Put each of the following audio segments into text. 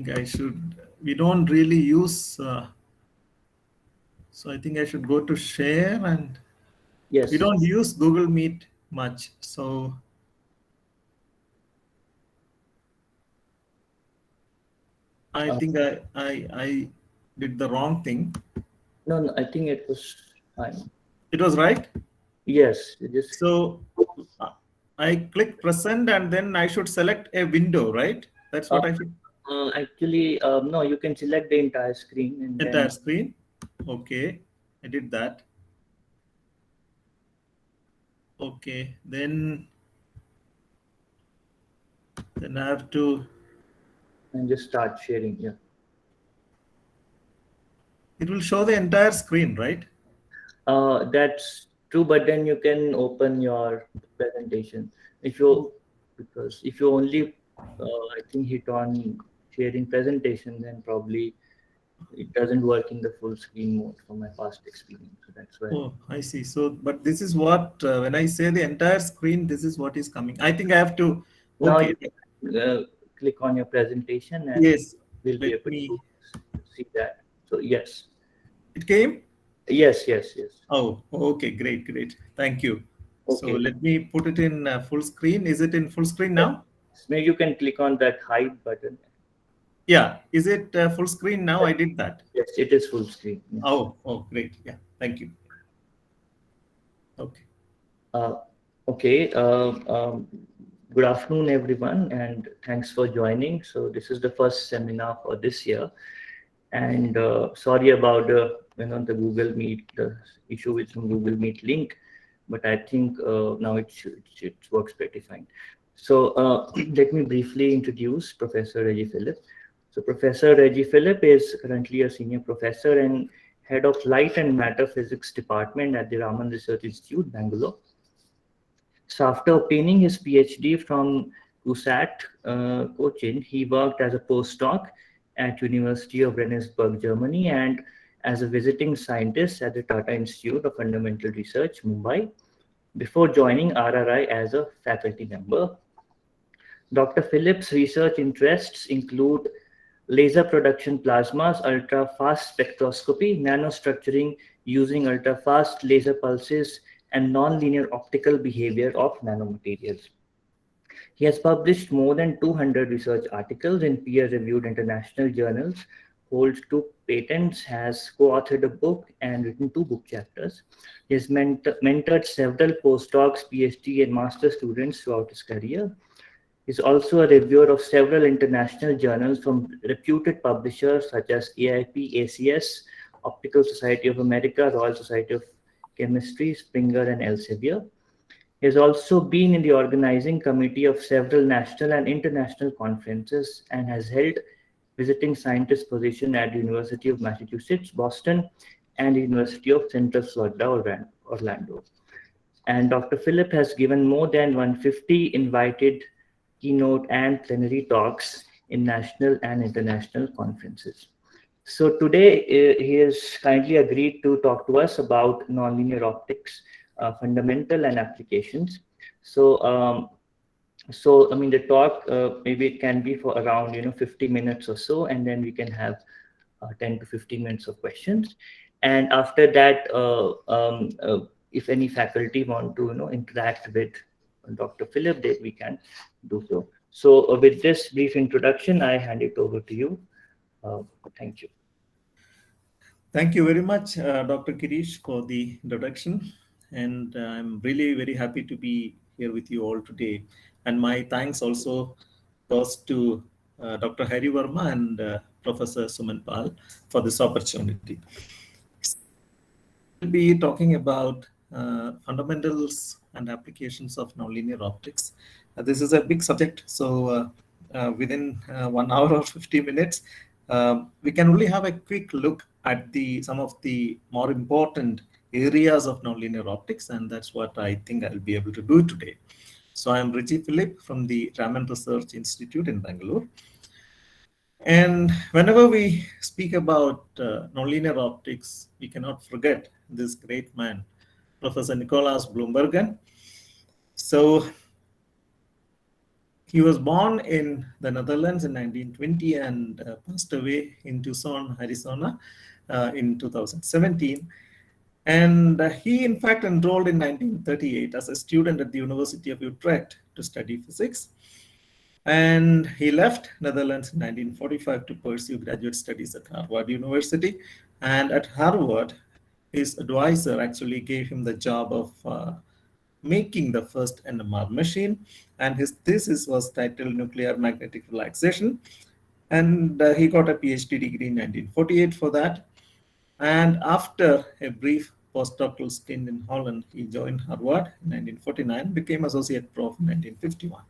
think we don't really use, so I think I should go to share, and Yes. we don't use Google Meet much. So I think I did the wrong thing. No, I think it was fine. It was right. Yes, just So uh, I click present, and then I should select a window, right? That's uh, what I should. actually, no, you can select the entire screen and Entire then screen. Okay, I did that. Okay, then I have to. just start sharing. Yeah. It will show the entire screen, right? That's true, but then you can open your presentation if you Oh, because if you only I think hit on sharing presentation, then probably it doesn't work in the full screen mode from my past experience. So that's why. oh, I see. So, but this is what when I say the entire screen, this is what is coming. I think I have to. Now you Okay, can click on your presentation and yes. we'll be Let able to me. see that. So yes, It came. yes. Oh, okay, great, great. Thank you. So Okay. let me put it in full screen. Is it in full screen now? Maybe you can click on that hide button. Yeah. Is it full screen now? I did that. Yes, it is full screen. Yeah. Oh, great. Yeah. Thank you. Okay. Uh, okay. Good afternoon, everyone, and thanks for joining. So this is the first seminar for this year, and sorry about the Google Meet the issue with some Google Meet link, but I think now it works pretty fine. So let me briefly introduce Professor Reji Philip. So Professor Reji Philip is currently a senior professor and head of Light and Matter Physics Department at the Raman Research Institute, Bangalore. So after obtaining his PhD from USAT, Cochin, he worked as a postdoc at University of Rendsburg, Germany, and as a visiting scientist at the Tata Institute of Fundamental Research, Mumbai, before joining RRI as a faculty member. Dr. Phillips' research interests include laser production plasmas, ultra-fast spectroscopy, nanostructuring using ultra-fast laser pulses, and nonlinear optical behavior of nanomaterials. He has published more than 200 research articles in peer-reviewed international journals, holds two patents, has co-authored a book and written two book chapters. He has mentored several postdocs, PhD, and master students throughout his career. He is also a reviewer of several international journals from reputed publishers such as AIP, ACS, Optical Society of America, Royal Society of Chemistry, Springer, and Elsevier. He has also been in the organizing committee of several national and international conferences and has held visiting scientist position at the University of Massachusetts, Boston, and the University of Central Florida, Orlando. And Dr. Philip has given more than 150 invited keynote and plenary talks in national and international conferences. So today he has kindly agreed to talk to us about nonlinear optics, fundamental and applications. So, I mean, the talk maybe it can be for around 50 minutes or so, and then we can have 10 to 15 minutes of questions. And after that, if any faculty want to interact with Dr. Philip, then we can do so. So with this brief introduction, I hand it over to you. Thank you. Thank you very much, Dr. Kirish, for the introduction. And I'm really very happy to be here with you all today. And my thanks also goes to Dr. Hari Verma and Professor Suman Pal for this opportunity. We'll be talking about fundamentals and applications of nonlinear optics. This is a big subject, so within 1 hour or 50 minutes, we can only have a quick look at some of the more important areas of nonlinear optics, and that's what I think I'll be able to do today. So I'm Reji Philip from the Raman Research Institute in Bangalore. And whenever we speak about nonlinear optics, we cannot forget this great man, Professor Nicholas Bloembergen. So He was born in the Netherlands in 1920 and passed away in Tucson, Arizona in 2017. And he, in fact, enrolled in 1938 as a student at the University of Utrecht to study physics. And he left Netherlands in 1945 to pursue graduate studies at Harvard University. And at Harvard, his advisor actually gave him the job of making the first NMR machine. And his thesis was titled Nuclear Magnetic Relaxation. And he got a PhD degree in 1948 for that. And after a brief postdoctoral stint in Holland, he joined Harvard in 1949, became associate prof in 1951.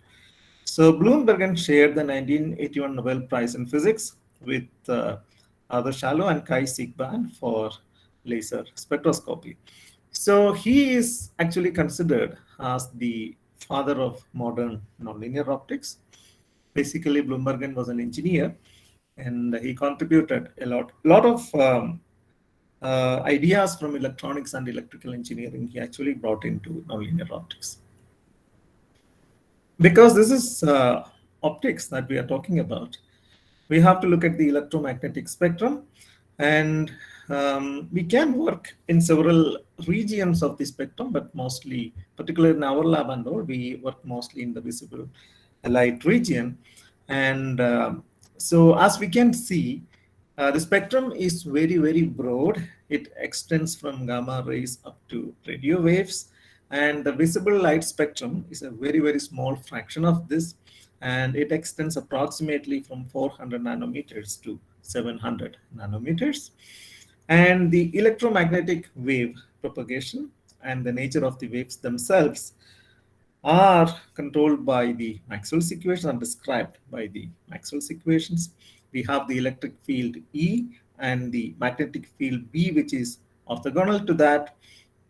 So Bloembergen shared the 1981 Nobel Prize in Physics with Arthur Shallow and Kai Siegbahn for laser spectroscopy. So he is actually considered as the father of modern nonlinear optics. Basically, Bloembergen was an engineer, and he contributed a lot of ideas from electronics and electrical engineering. He actually brought into nonlinear optics. Because this is optics that we are talking about, we have to look at the electromagnetic spectrum, and we can work in several regions of the spectrum, but mostly, particularly in our lab and all, we work mostly in the visible light region. And so as we can see, the spectrum is very, very broad. It extends from gamma rays up to radio waves. And the visible light spectrum is a very, very small fraction of this. And it extends approximately from 400 nanometers to 700 nanometers. And the electromagnetic wave propagation and the nature of the waves themselves are controlled by the Maxwell's equations and described by the Maxwell's equations. We have the electric field E and the magnetic field B, which is orthogonal to that.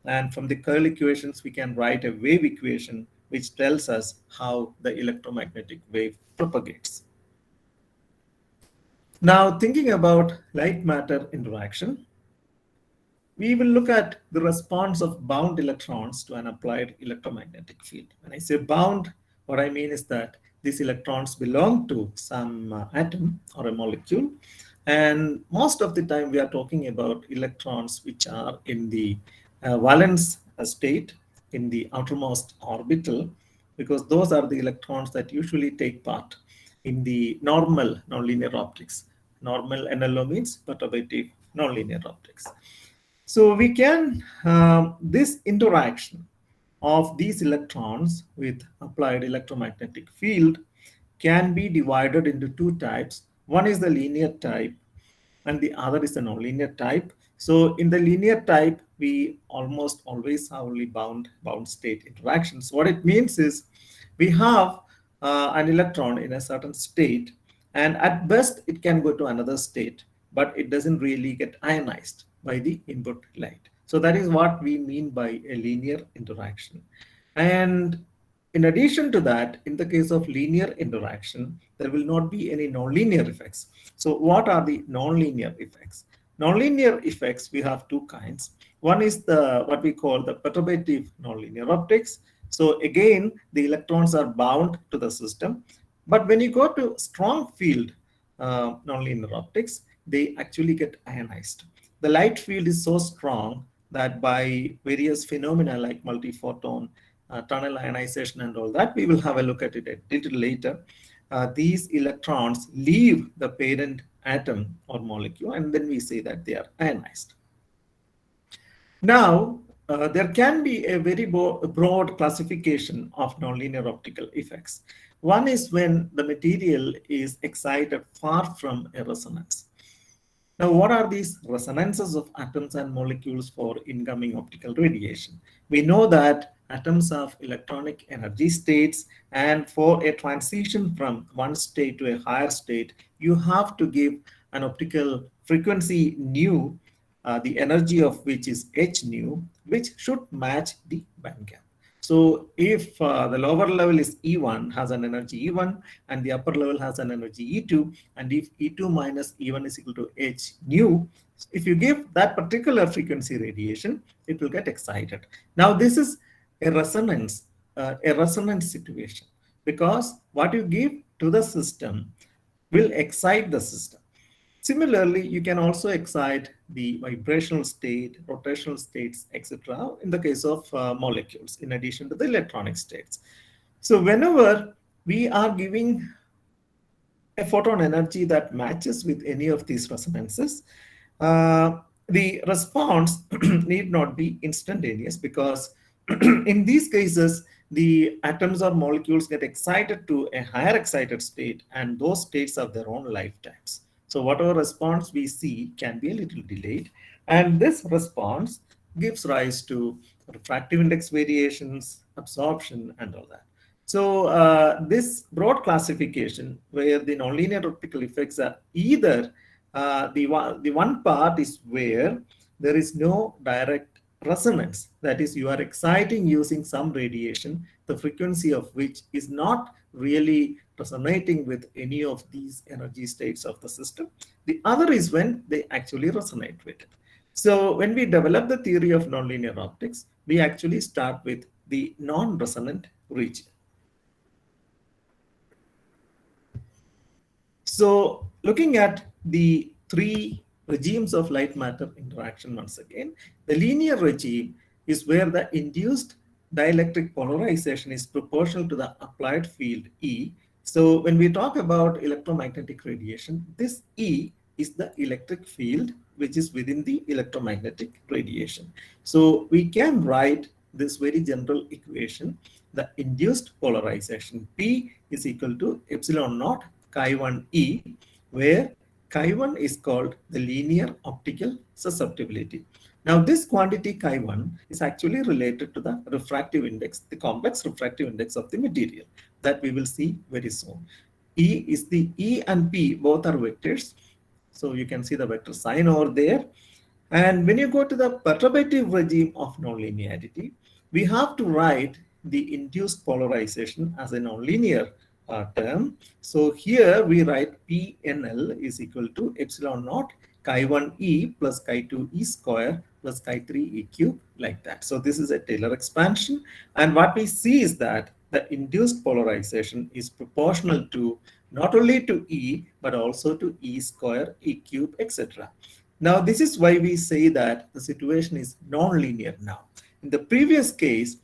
And from the curl equations, we can write a wave equation which tells us how the electromagnetic wave propagates. Now, thinking about light-matter interaction, we will look at the response of bound electrons to an applied electromagnetic field. When I say bound, what I mean is that these electrons belong to some atom or a molecule. And most of the time, we are talking about electrons which are in the valence state, in the outermost orbital, because those are the electrons that usually take part in the normal nonlinear optics. Normal NLO means perturbative nonlinear optics. So we can, this interaction of these electrons with applied electromagnetic field can be divided into two types. One is the linear type and the other is the nonlinear type. So in the linear type, we almost always have only bound state interactions. What it means is we have an electron in a certain state, and at best it can go to another state, but it doesn't really get ionized by the input light. So that is what we mean by a linear interaction. And in addition to that, in the case of linear interaction, there will not be any nonlinear effects. So what are the nonlinear effects? Nonlinear effects, we have two kinds. One is the what we call the perturbative nonlinear optics. So again, the electrons are bound to the system. But when you go to strong field nonlinear optics, they actually get ionized. The light field is so strong that by various phenomena like multiphoton, tunnel ionization and all that, we will have a look at it a little later. These electrons leave the parent atom or molecule, and then we say that they are ionized. Now, there can be a very broad classification of nonlinear optical effects. One is when the material is excited far from a resonance. Now, what are these resonances of atoms and molecules for incoming optical radiation? We know that atoms have electronic energy states, and for a transition from one state to a higher state, you have to give an optical frequency nu, the energy of which is h nu, which should match the band gap. So if the lower level is E1 has an energy E1 and the upper level has an energy E2, and if E2 minus E1 is equal to h nu, if you give that particular frequency radiation, it will get excited. Now this is a resonance situation. because what you give to the system will excite the system. Similarly, you can also excite the vibrational state, rotational states, etc. in the case of molecules, in addition to the electronic states. So whenever we are giving a photon energy that matches with any of these resonances, the response need not be instantaneous, because in these cases, the atoms or molecules get excited to a higher excited state, and those states have their own lifetimes. So whatever response we see can be a little delayed, and this response gives rise to refractive index variations, absorption, and all that. So this broad classification, where the nonlinear optical effects are either the one part is where there is no direct resonance, that is, you are exciting using some radiation, the frequency of which is not really resonating with any of these energy states of the system. The other is when they actually resonate with it. So when we develop the theory of nonlinear optics, we actually start with the non-resonant region. So looking at the three regimes of light matter interaction once again, the linear regime is where the induced dielectric polarization is proportional to the applied field E. So when we talk about electromagnetic radiation, this E is the electric field which is within the electromagnetic radiation. So we can write this very general equation: the induced polarization P is equal to epsilon naught chi1 E, where chi1 is called the linear optical susceptibility. Now, this quantity chi1 is actually related to the refractive index, the complex refractive index of the material, that we will see very soon. E is the E and P, both are vectors. So you can see the vector sign over there. And when you go to the perturbative regime of nonlinearity, we have to write the induced polarization as a nonlinear term. So here we write PNL is equal to epsilon naught chi1 E plus chi2 E square plus chi3 E cube, like that. So this is a Taylor expansion. And what we see is that the induced polarization is proportional to not only to E, but also to E square, E cube, etc. Now, this is why we say that the situation is non-linear now. In the previous case,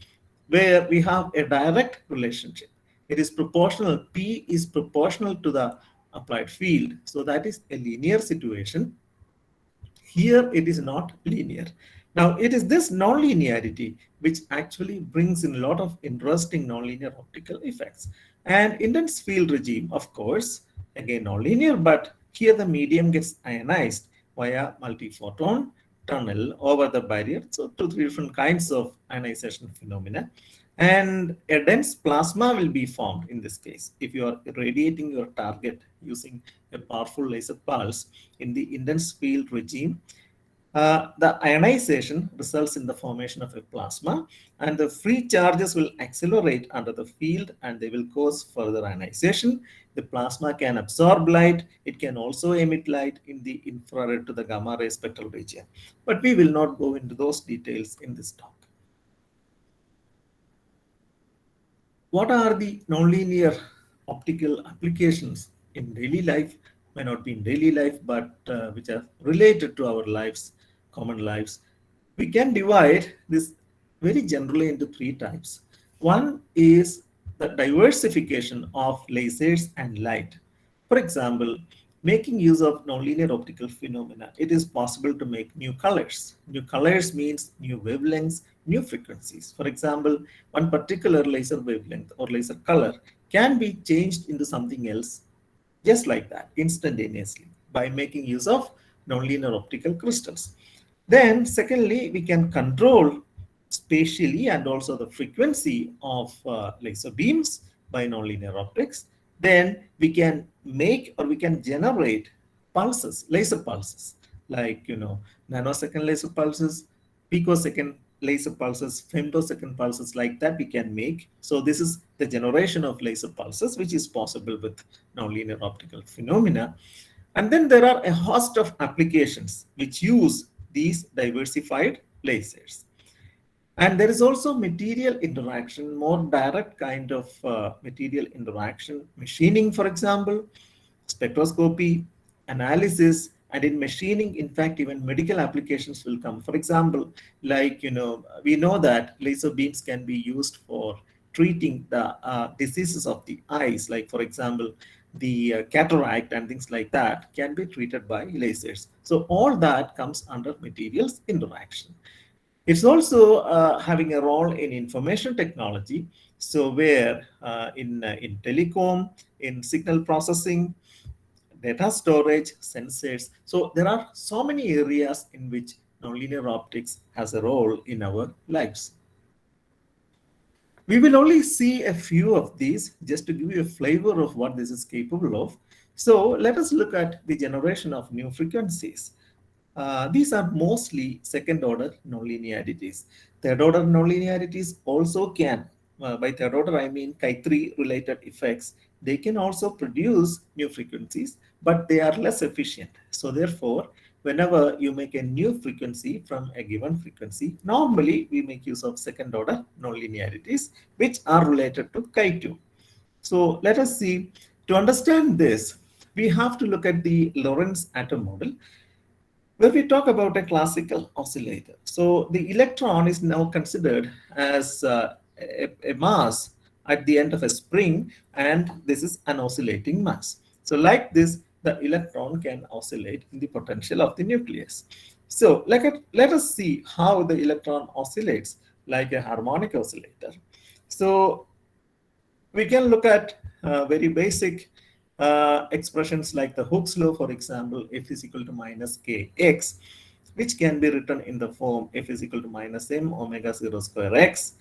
where we have a direct relationship, it is proportional, P is proportional to the applied field. So that is a linear situation. Here it is not linear. Now it is this nonlinearity which actually brings in a lot of interesting nonlinear optical effects. And intense field regime, of course, again nonlinear, but here the medium gets ionized via multiphoton tunnel over the barrier. So two different kinds of ionization phenomena. And a dense plasma will be formed in this case if you are radiating your target using a powerful laser pulse in the intense field regime. The ionization results in the formation of a plasma, and the free charges will accelerate under the field and they will cause further ionization. The plasma can absorb light. It can also emit light in the infrared to the gamma ray spectral region. But we will not go into those details in this talk. What are the nonlinear optical applications in daily life? May not be in daily life, but which are related to our lives, common lives. We can divide this very generally into three types. One is the diversification of lasers and light. For example, making use of nonlinear optical phenomena, it is possible to make new colors. New colors means new wavelengths, new frequencies. For example, one particular laser wavelength or laser color can be changed into something else just like that, instantaneously, by making use of nonlinear optical crystals. Then, secondly, we can control spatially and also the frequency of laser beams by nonlinear optics. Then we can make or we can generate pulses, laser pulses, like nanosecond laser pulses, picosecond laser pulses, femtosecond pulses, like that we can make. So this is the generation of laser pulses which is possible with nonlinear optical phenomena. And then there are a host of applications which use these diversified lasers. And there is also material interaction, more direct kind of material interaction, machining, for example, spectroscopy, analysis, and in machining, in fact, even medical applications will come. For example, like, we know that laser beams can be used for treating the diseases of the eyes, like, for example, the cataract and things like that can be treated by lasers. So all that comes under materials interaction. It's also having a role in information technology. So where in telecom, in signal processing, data storage, sensors. So there are so many areas in which nonlinear optics has a role in our lives. We will only see a few of these just to give you a flavor of what this is capable of. So let us look at the generation of new frequencies. These are mostly second order nonlinearities. Third order nonlinearities also can, by third order I mean chi3 related effects, they can also produce new frequencies, but they are less efficient. So therefore, whenever you make a new frequency from a given frequency, normally we make use of second order nonlinearities, which are related to chi2. So let us see, to understand this, we have to look at the Lorentz atom model where we talk about a classical oscillator. So the electron is now considered as a mass at the end of a spring, and this is an oscillating mass. So like this, the electron can oscillate in the potential of the nucleus. So let us see how the electron oscillates like a harmonic oscillator. So we can look at very basic expressions like the Hooke's law, for example, F is equal to minus kx, which can be written in the form F is equal to minus m omega 0 square x.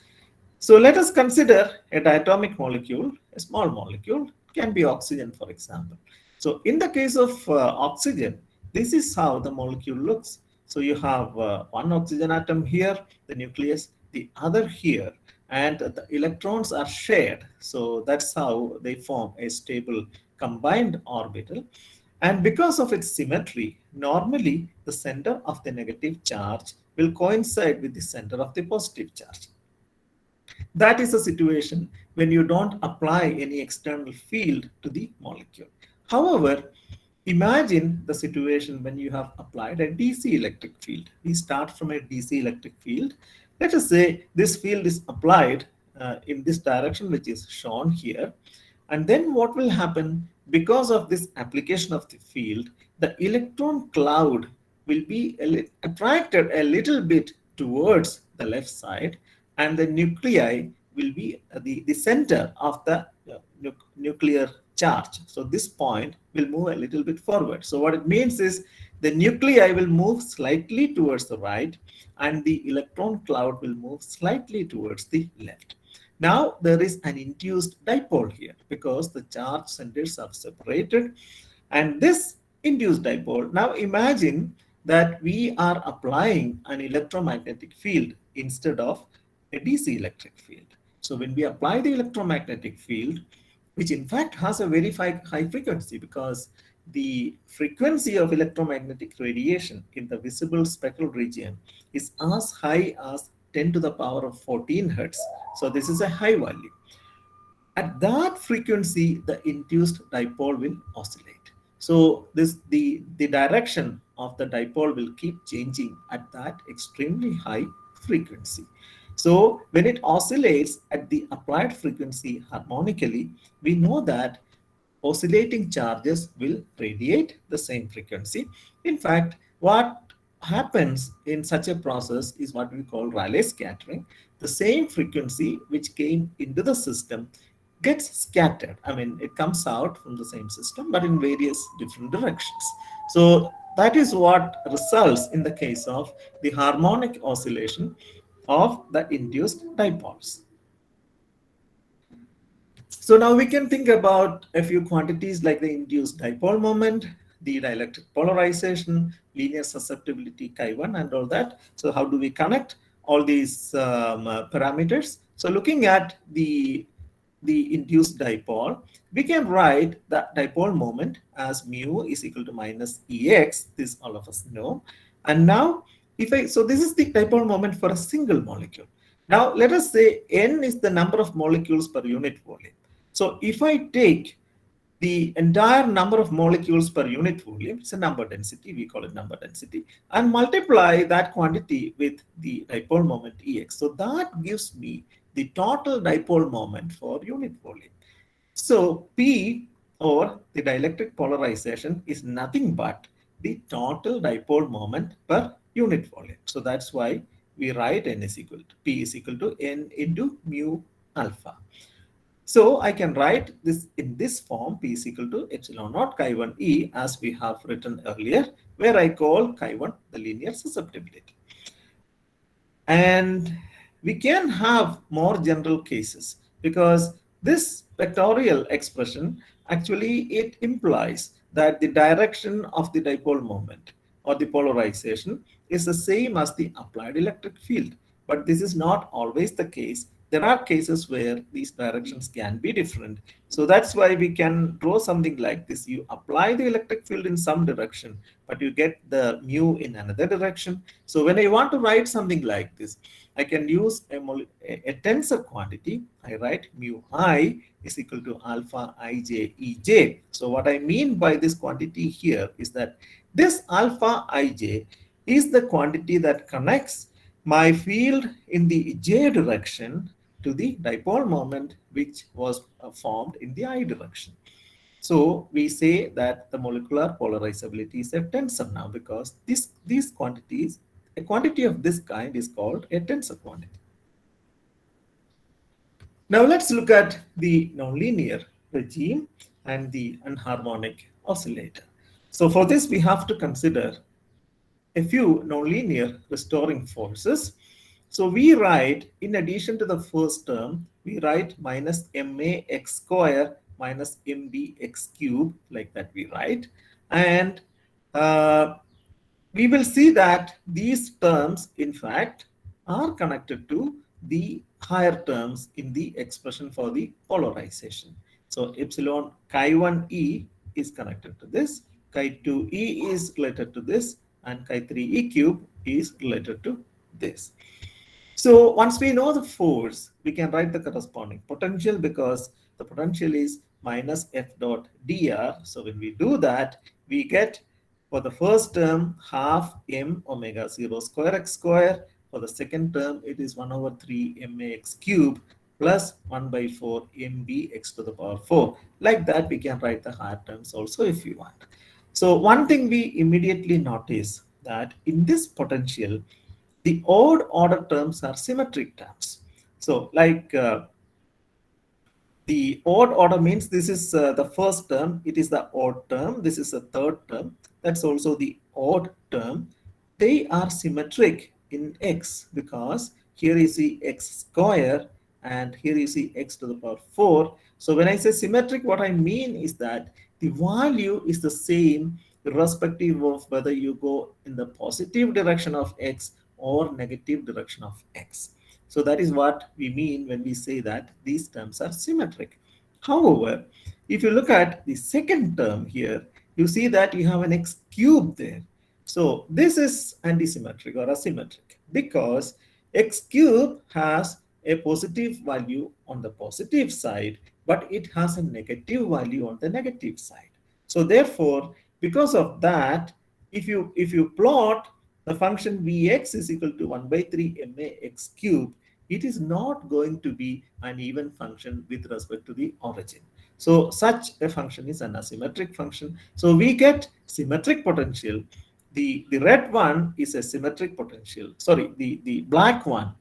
So let us consider a diatomic molecule, a small molecule, can be oxygen, for example. So in the case of oxygen, this is how the molecule looks. So you have one oxygen atom here, the nucleus, the other here, and the electrons are shared. So that's how they form a stable combined orbital. And because of its symmetry, normally the center of the negative charge will coincide with the center of the positive charge. That is a situation when you don't apply any external field to the molecule. However, imagine the situation when you have applied a DC electric field. We start from a DC electric field. Let us say this field is applied in this direction, which is shown here. And then what will happen because of this application of the field, the electron cloud will be attracted a little bit towards the left side, and the nuclei will be the center of the nuclear charge. So this point will move a little bit forward. So what it means is the nuclei will move slightly towards the right, and the electron cloud will move slightly towards the left. Now there is an induced dipole here because the charge centers are separated, and this induced dipole, now imagine that we are applying an electromagnetic field instead of a DC electric field. So when we apply the electromagnetic field, which in fact has a very high frequency, because the frequency of electromagnetic radiation in the visible spectral region is as high as 10 to the power of 14 hertz. So this is a high value. At that frequency, the induced dipole will oscillate. So the direction of the dipole will keep changing at that extremely high frequency. So when it oscillates at the applied frequency harmonically, we know that oscillating charges will radiate the same frequency. In fact, what happens in such a process is what we call Rayleigh scattering. The same frequency which came into the system gets scattered. I mean, it comes out from the same system, but in various different directions. So that is what results in the case of the harmonic oscillation of the induced dipoles. So now we can think about a few quantities like the induced dipole moment, the dielectric polarization, linear susceptibility chi1 and all that. So how do we connect all these parameters? So looking at the induced dipole, we can write the dipole moment as mu is equal to minus Ex, this all of us know. And now so this is the dipole moment for a single molecule. Now, let us say n is the number of molecules per unit volume. So, if I take the entire number of molecules per unit volume, it's a number density, we call it number density, and multiply that quantity with the dipole moment Ex. So, that gives me the total dipole moment for unit volume. So P, or the dielectric polarization, is nothing but the total dipole moment per unit volume. So that's why we write N is equal to P is equal to N into mu alpha. So I can write this in this form: P is equal to epsilon naught chi 1 E, as we have written earlier, where I call chi 1 the linear susceptibility. And we can have more general cases, because this vectorial expression actually it implies that the direction of the dipole moment or the polarization is the same as the applied electric field. But this is not always the case. There are cases where these directions can be different. So that's why we can draw something like this. You apply the electric field in some direction, but you get the mu in another direction. So when I want to write something like this, I can use a tensor quantity. I write mu I is equal to alpha ij ej. So what I mean by this quantity here is that this alpha ij is the quantity that connects my field in the j direction to the dipole moment, which was formed in the I direction. So we say that the molecular polarizability is a tensor now, because these quantities, a quantity of this kind is called a tensor quantity. Now let's look at the nonlinear regime and the enharmonic oscillator. So for this, we have to consider a few nonlinear restoring forces. So we write, in addition to the first term, we write minus max square minus mbx cube, like that we write. And we will see that these terms, in fact, are connected to the higher terms in the expression for the polarization. So epsilon chi1 e is connected to this, chi2 e is related to this, and chi3 e cube is related to this. So once we know the force, we can write the corresponding potential, because the potential is minus F dot dr. So when we do that, we get, for the first term, half m omega 0 square x square. For the second term, it is 1 over 3 max cube plus 1 by 4 mbx to the power 4. Like that, we can write the higher terms also if you want. So one thing we immediately notice, that in this potential, the odd order terms are symmetric terms. So like the odd order means this is the first term, it is the odd term, this is the third term, that's also the odd term. They are symmetric in x, because here you see x square and here you see x to the power 4. So when I say symmetric, what I mean is that the value is the same irrespective of whether you go in the positive direction of x or negative direction of x. So that is what we mean when we say that these terms are symmetric. However, if you look at the second term here, you see that you have an x cube there. So this is antisymmetric or asymmetric, because x cube has a positive value on the positive side, but it has a negative value on the negative side. So therefore, because of that, if you plot the function Vx is equal to 1 by 3 max cube, it is not going to be an even function with respect to the origin. So such a function is an asymmetric function. So we get symmetric potential. The red one is a symmetric potential. Sorry, the black one,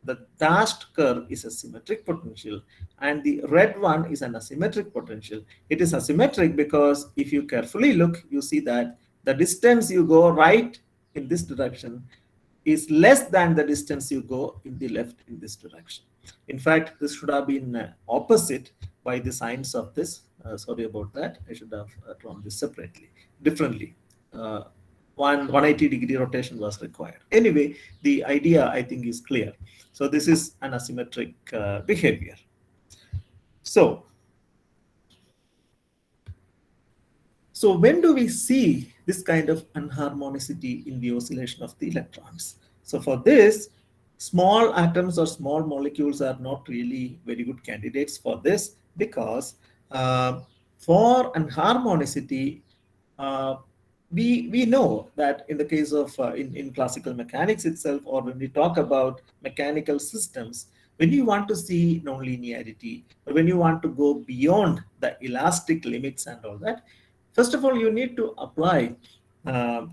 the dashed curve, is a symmetric potential, and the red one is an asymmetric potential. It is asymmetric because if you carefully look, you see that the distance you go right in this direction is less than the distance you go in the left in this direction. In fact, this should have been opposite by the signs of this. Sorry about that. I should have drawn this separately, differently. Uh, 180-degree rotation was required. Anyway, the idea, I think, is clear. So this is an asymmetric behavior. So when do we see this kind of enharmonicity in the oscillation of the electrons? So for this, Small atoms or small molecules are not really very good candidates for this because uh, for harmonicity, uh, we know that in the case of in classical mechanics itself, or when we talk about mechanical systems, when you want to see nonlinearity, or when you want to go beyond the elastic limits and all that, first of all, you need to apply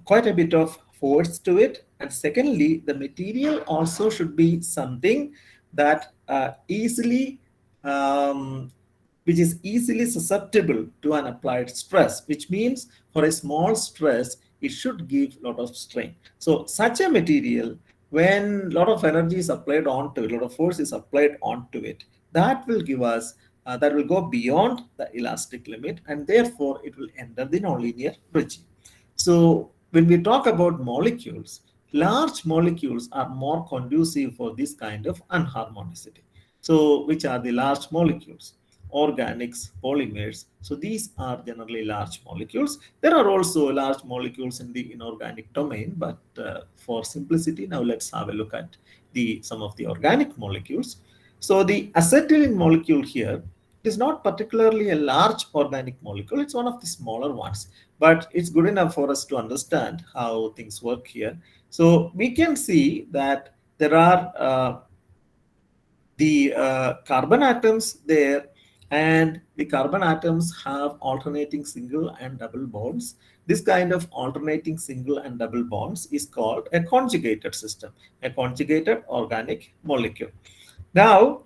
quite a bit of force to it. And secondly, the material also should be something that which is easily susceptible to an applied stress, which means for a small stress, it should give a lot of strain. So such a material, when a lot of energy is applied onto it, a lot of force is applied onto it, that will give us that will go beyond the elastic limit, and therefore it will enter the nonlinear regime. So when we talk about molecules, large molecules are more conducive for this kind of unharmonicity. So which are the large molecules? Organics, polymers. So these are generally large molecules. There are also large molecules in the inorganic domain, but for simplicity, now let's have a look at the some of the organic molecules. So the acetylene molecule here is not particularly a large organic molecule. It's one of the smaller ones, but it's good enough for us to understand how things work here. So we can see that there are the carbon atoms there, and the carbon atoms have alternating single and double bonds. This kind of alternating single and double bonds is called a conjugated system, a conjugated organic molecule. Now,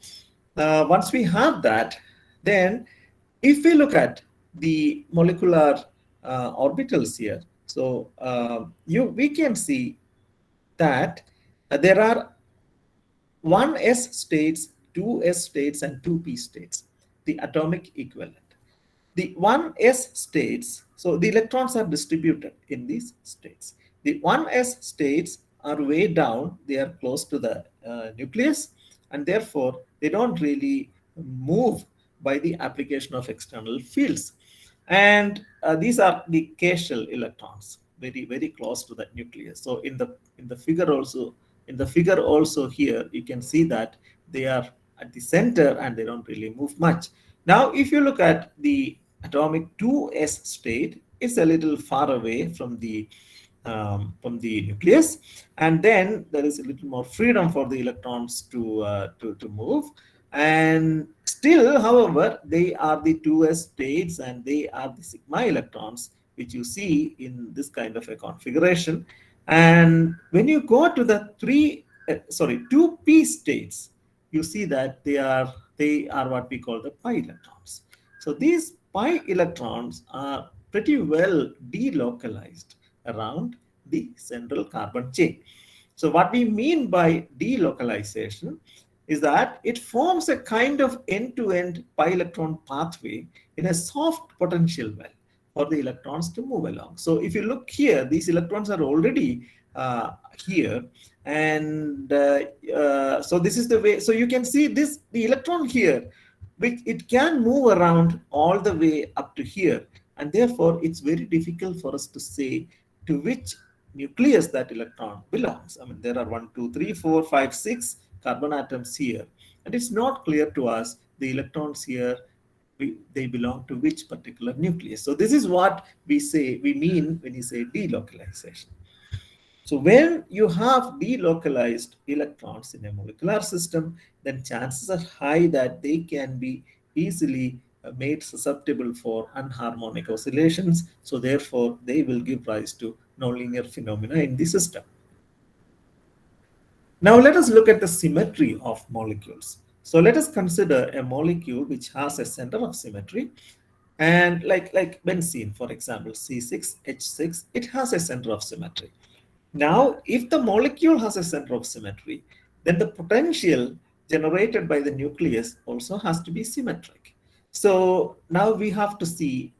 once we have that, then if we look at the molecular orbitals here, so we can see that there are 1s states, 2s states, and 2p states, the atomic equivalent. The 1s states, so the electrons are distributed in these states. The 1s states are way down, they are close to the nucleus, and therefore they don't really move by the application of external fields. And these are the K shell electrons, very very close to the nucleus. So in the figure also here, you can see that they are at the center and they don't really move much. Now, if you look at the atomic 2s state, it's a little far away from the nucleus, and then there is a little more freedom for the electrons to move. And still, however, they are the 2s states and they are the sigma electrons, which you see in this kind of a configuration. And when you go to the 2p states, you see that they are what we call the pi electrons. So these pi electrons are pretty well delocalized around the central carbon chain. So what we mean by delocalization is that it forms a kind of end-to-end pi electron pathway in a soft potential well for the electrons to move along. So if you look here, these electrons are already here, and so this is the way. So you can see the electron here, which it can move around all the way up to here, and therefore it's very difficult for us to say to which nucleus that electron belongs. I mean, there are 1, 2, 3, 4, 5, 6 carbon atoms here, and it's not clear to us the electrons here they belong to which particular nucleus. So this is what we mean when you say delocalization. So when you have delocalized electrons in a molecular system, then chances are high that they can be easily made susceptible for anharmonic oscillations. So therefore, they will give rise to nonlinear phenomena in the system. Now let us look at the symmetry of molecules. So let us consider a molecule which has a center of symmetry, and like benzene, for example, C6H6, it has a center of symmetry. Now, if the molecule has a center of symmetry, then the potential generated by the nucleus also has to be symmetric. So now we have to see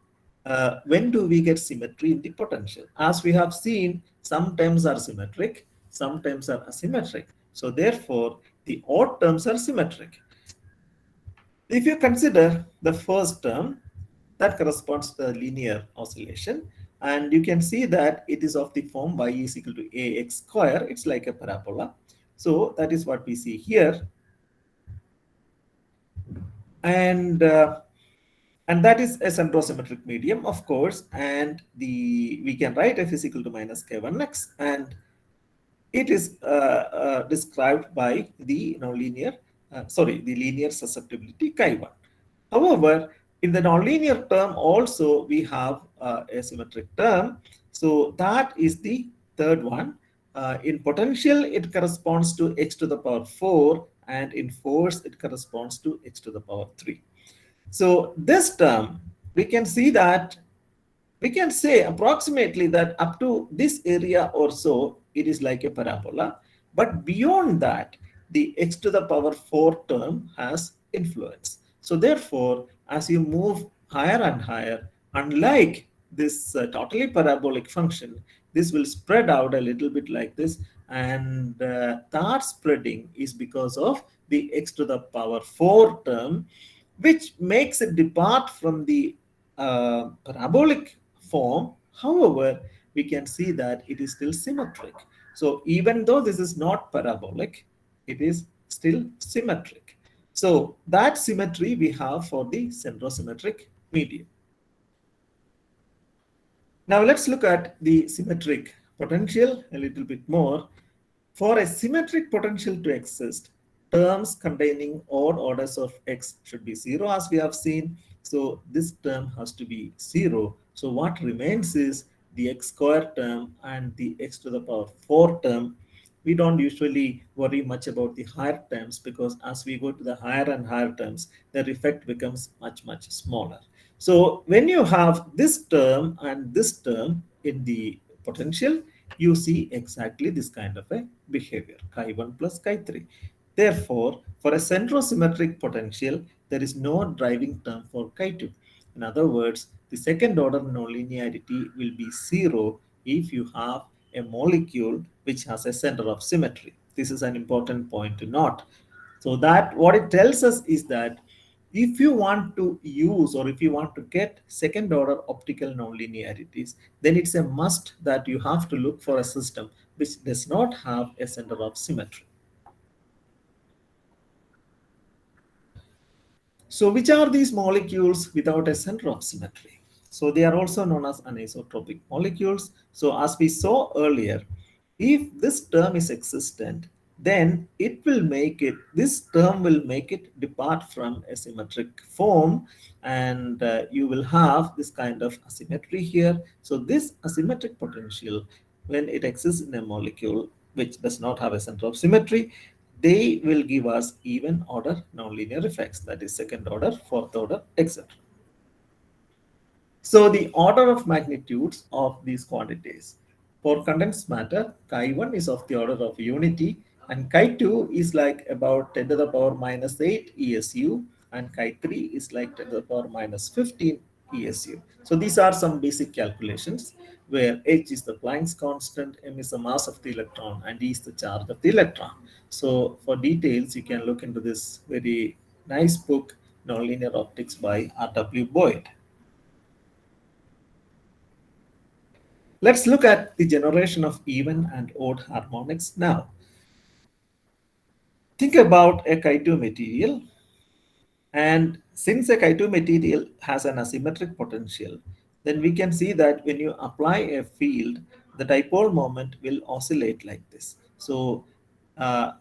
when do we get symmetry in the potential. As we have seen, some terms are symmetric, some terms are asymmetric. So therefore, the odd terms are symmetric. If you consider the first term, that corresponds to the linear oscillation, and you can see that it is of the form y is equal to ax square. It's like a parabola. So that is what we see here. And that is a centrosymmetric medium, of course, and the we can write f is equal to minus k1x, and it is described by the nonlinear, the linear susceptibility chi1. However, in the nonlinear term also we have a symmetric term. So that is the third one. In potential, it corresponds to x to the power 4, and in force, it corresponds to x to the power 3. So this term, we can see that we can say approximately that up to this area or so, it is like a parabola. But beyond that, the x to the power 4 term has influence. So therefore, as you move higher and higher, unlike this totally parabolic function, this will spread out a little bit like this. And that spreading is because of the x to the power 4 term, which makes it depart from the parabolic form. However, we can see that it is still symmetric. So even though this is not parabolic, it is still symmetric. So that symmetry we have for the centrosymmetric medium. Now let's look at the symmetric potential a little bit more. For a symmetric potential to exist, terms containing odd orders of x should be 0, as we have seen. So this term has to be 0. So what remains is the x square term and the x to the power 4 term. We don't usually worry much about the higher terms, because as we go to the higher and higher terms, their effect becomes much, much smaller. So when you have this term and this term in the potential, you see exactly this kind of a behavior, chi1 plus chi3. Therefore, for a centrosymmetric potential, there is no driving term for chi2. In other words, the second order nonlinearity will be 0 if you have a molecule which has a center of symmetry. This is an important point to note. So that what it tells us is that if you want to use, or if you want to get second order optical nonlinearities, then it's a must that you have to look for a system which does not have a center of symmetry. So which are these molecules without a center of symmetry? So they are also known as anisotropic molecules. So as we saw earlier, if this term is existent, then it will make it, this term will make it depart from a symmetric form, and you will have this kind of asymmetry here. So this asymmetric potential, when it exists in a molecule which does not have a center of symmetry, they will give us even order nonlinear effects, that is second order, fourth order, etc. So the order of magnitudes of these quantities. For condensed matter, chi1 is of the order of unity, and chi2 is like about 10 to the power minus 8 ESU, and chi3 is like 10 to the power minus 15 ESU. So these are some basic calculations where h is the Planck's constant, m is the mass of the electron, and e is the charge of the electron. So for details, you can look into this very nice book, Nonlinear Optics by R.W. Boyd. Let's look at the generation of even and odd harmonics now. Think about a chi2 material, and since a chi2 material has an asymmetric potential, then we can see that when you apply a field, the dipole moment will oscillate like this. So uh,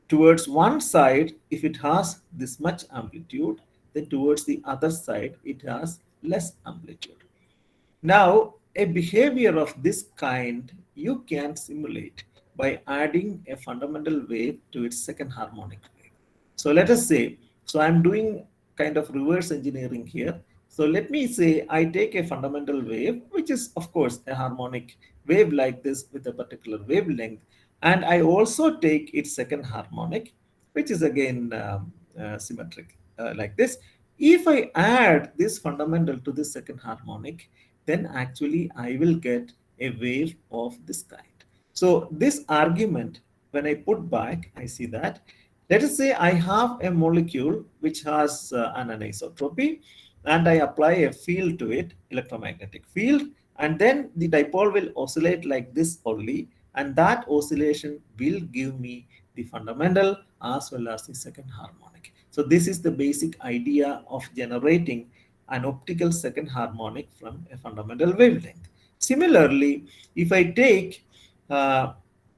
towards one side, if it has this much amplitude, then towards the other side, it has less amplitude. Now, a behavior of this kind you can simulate by adding a fundamental wave to its second harmonic wave. So let us say, so I'm doing kind of reverse engineering here. So let me say I take a fundamental wave, which is of course a harmonic wave like this with a particular wavelength. And I also take its second harmonic, which is again symmetric like this. If I add this fundamental to this second harmonic, then actually I will get a wave of this kind. So this argument, when I put back, I see that, let us say I have a molecule which has an anisotropy, and I apply a field to it, electromagnetic field, and then the dipole will oscillate like this only, and that oscillation will give me the fundamental as well as the second harmonic. So this is the basic idea of generating an optical second harmonic from a fundamental wavelength. Similarly, if I take uh,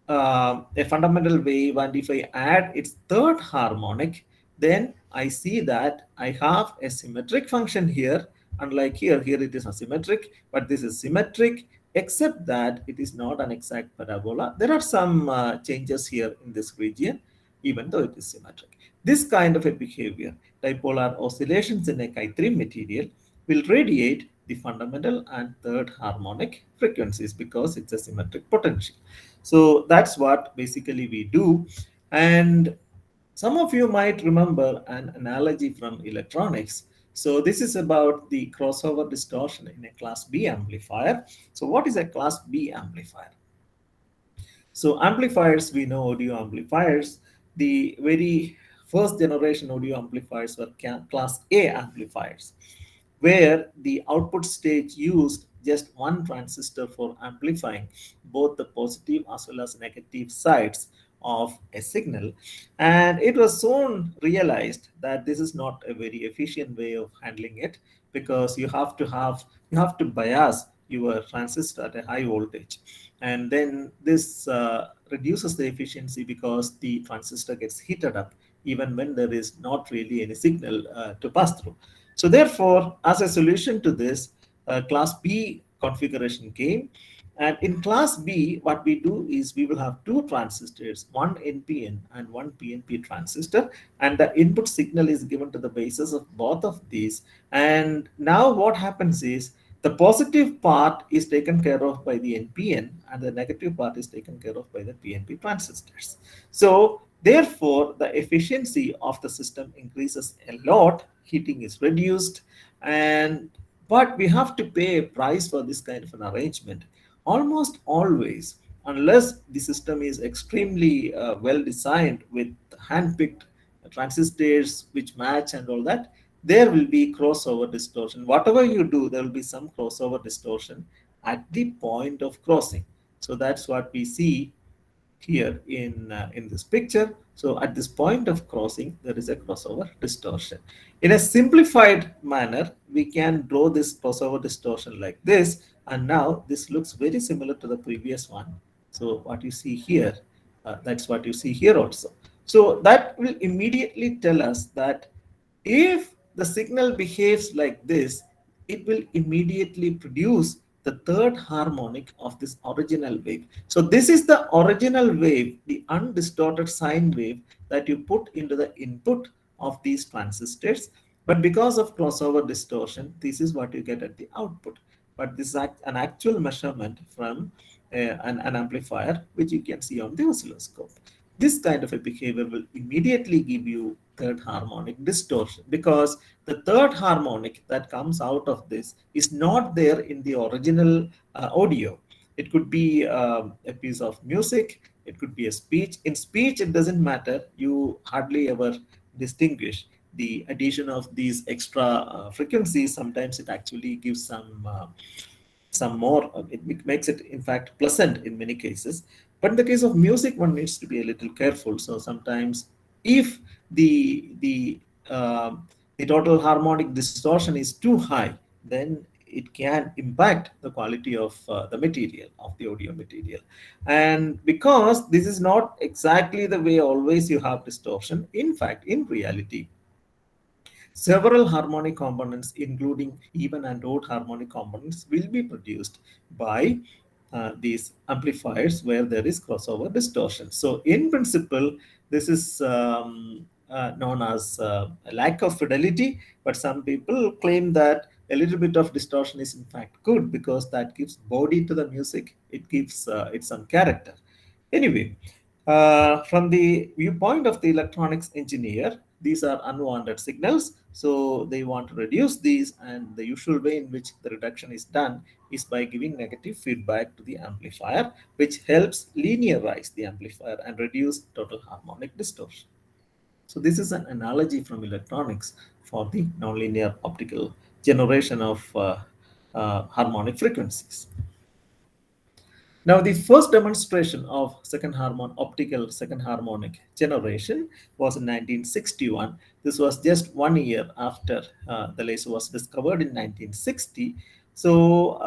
a fundamental wave and if I add its third harmonic, then I see that I have a symmetric function here. Unlike here it is asymmetric, but this is symmetric, except that it is not an exact parabola. There are some changes here in this region, even though it is symmetric. This kind of a behavior, dipolar oscillations in a Chi3 material, will radiate the fundamental and third harmonic frequencies because it's a symmetric potential. So that's what basically we do. And some of you might remember an analogy from electronics. So this is about the crossover distortion in a class B amplifier. So what is a class B amplifier? So amplifiers, we know audio amplifiers. The very first generation audio amplifiers were class A amplifiers, where the output stage used just one transistor for amplifying both the positive as well as negative sides of a signal. And it was soon realized that this is not a very efficient way of handling it, because you have to bias your transistor at a high voltage, and then this reduces the efficiency because the transistor gets heated up even when there is not really any signal to pass through. So therefore, as a solution to this, class B configuration came. And in class B, what we do is we will have two transistors, one NPN and one PNP transistor, and the input signal is given to the basis of both of these. And now what happens is the positive part is taken care of by the NPN and the negative part is taken care of by the PNP transistors. So therefore, the efficiency of the system increases a lot, heating is reduced, and but we have to pay a price for this kind of an arrangement. Almost always, unless the system is extremely well designed with hand-picked transistors which match and all that, there will be crossover distortion. Whatever you do, there will be some crossover distortion at the point of crossing. So that's what we see here in this picture. So at this point of crossing, there is a crossover distortion. In a simplified manner, we can draw this crossover distortion like this, and now this looks very similar to the previous one. So what you see here, that's what you see here also. So that will immediately tell us that if the signal behaves like this, it will immediately produce the third harmonic of this original wave. So this is the original wave, the undistorted sine wave that you put into the input of these transistors. But because of crossover distortion, this is what you get at the output. But this is an actual measurement from an amplifier, which you can see on the oscilloscope. This kind of a behavior will immediately give you third harmonic distortion, because the third harmonic that comes out of this is not there in the original audio. It could be a piece of music, it could be a speech. In speech, it doesn't matter. You hardly ever distinguish the addition of these extra frequencies. Sometimes it actually gives some more, it makes it in fact pleasant in many cases. But in the case of music, one needs to be a little careful. So sometimes if the total harmonic distortion is too high, then it can impact the quality of the material, of the audio material. And because this is not exactly the way always you have distortion, in fact, in reality, several harmonic components, including even and odd harmonic components, will be produced by these amplifiers where there is crossover distortion. So in principle, this is known as a lack of fidelity, but some people claim that a little bit of distortion is in fact good because that gives body to the music, it gives it some character. Anyway, from the viewpoint of the electronics engineer, these are unwanted signals. So they want to reduce these, and the usual way in which the reduction is done is by giving negative feedback to the amplifier, which helps linearize the amplifier and reduce total harmonic distortion. So this is an analogy from electronics for the nonlinear optical generation of harmonic frequencies. Now, the first demonstration of optical second harmonic generation was in 1961. This was just 1 year after the laser was discovered in 1960. So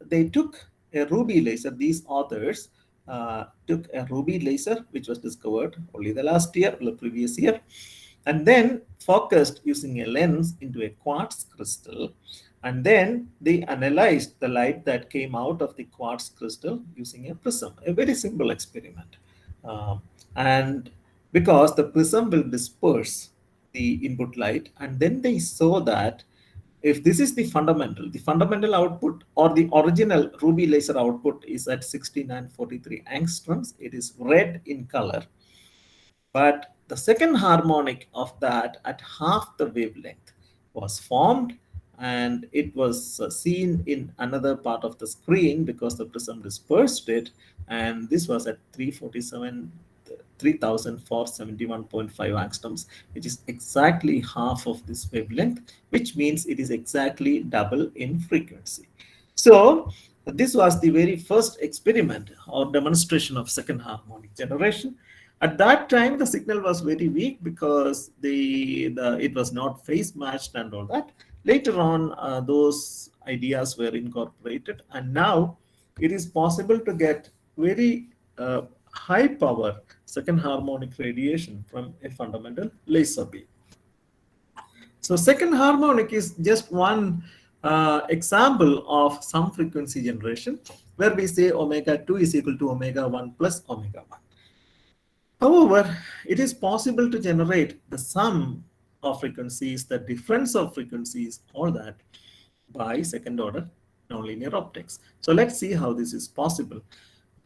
they took a ruby laser. These authors took a ruby laser, which was discovered only the last year, or the previous year, and then focused using a lens into a quartz crystal, and then they analyzed the light that came out of the quartz crystal using a prism, a very simple experiment. And because the prism will disperse the input light, and then they saw that if this is the fundamental output or the original ruby laser output is at 6943 angstroms, it is red in color, but the second harmonic of that at half the wavelength was formed, and it was seen in another part of the screen because the prism dispersed it, and this was at 347 3471.5 angstroms, which is exactly half of this wavelength, which means it is exactly double in frequency. So this was the very first experiment or demonstration of second harmonic generation. At that time, the signal was very weak because it was not phase matched and all that. Later on, those ideas were incorporated, and now it is possible to get very high power second harmonic radiation from a fundamental laser beam. So second harmonic is just one example of some frequency generation where we say omega 2 is equal to omega 1 plus omega 1. However, it is possible to generate the sum of frequencies, the difference of frequencies, all that by second order nonlinear optics. So let's see how this is possible.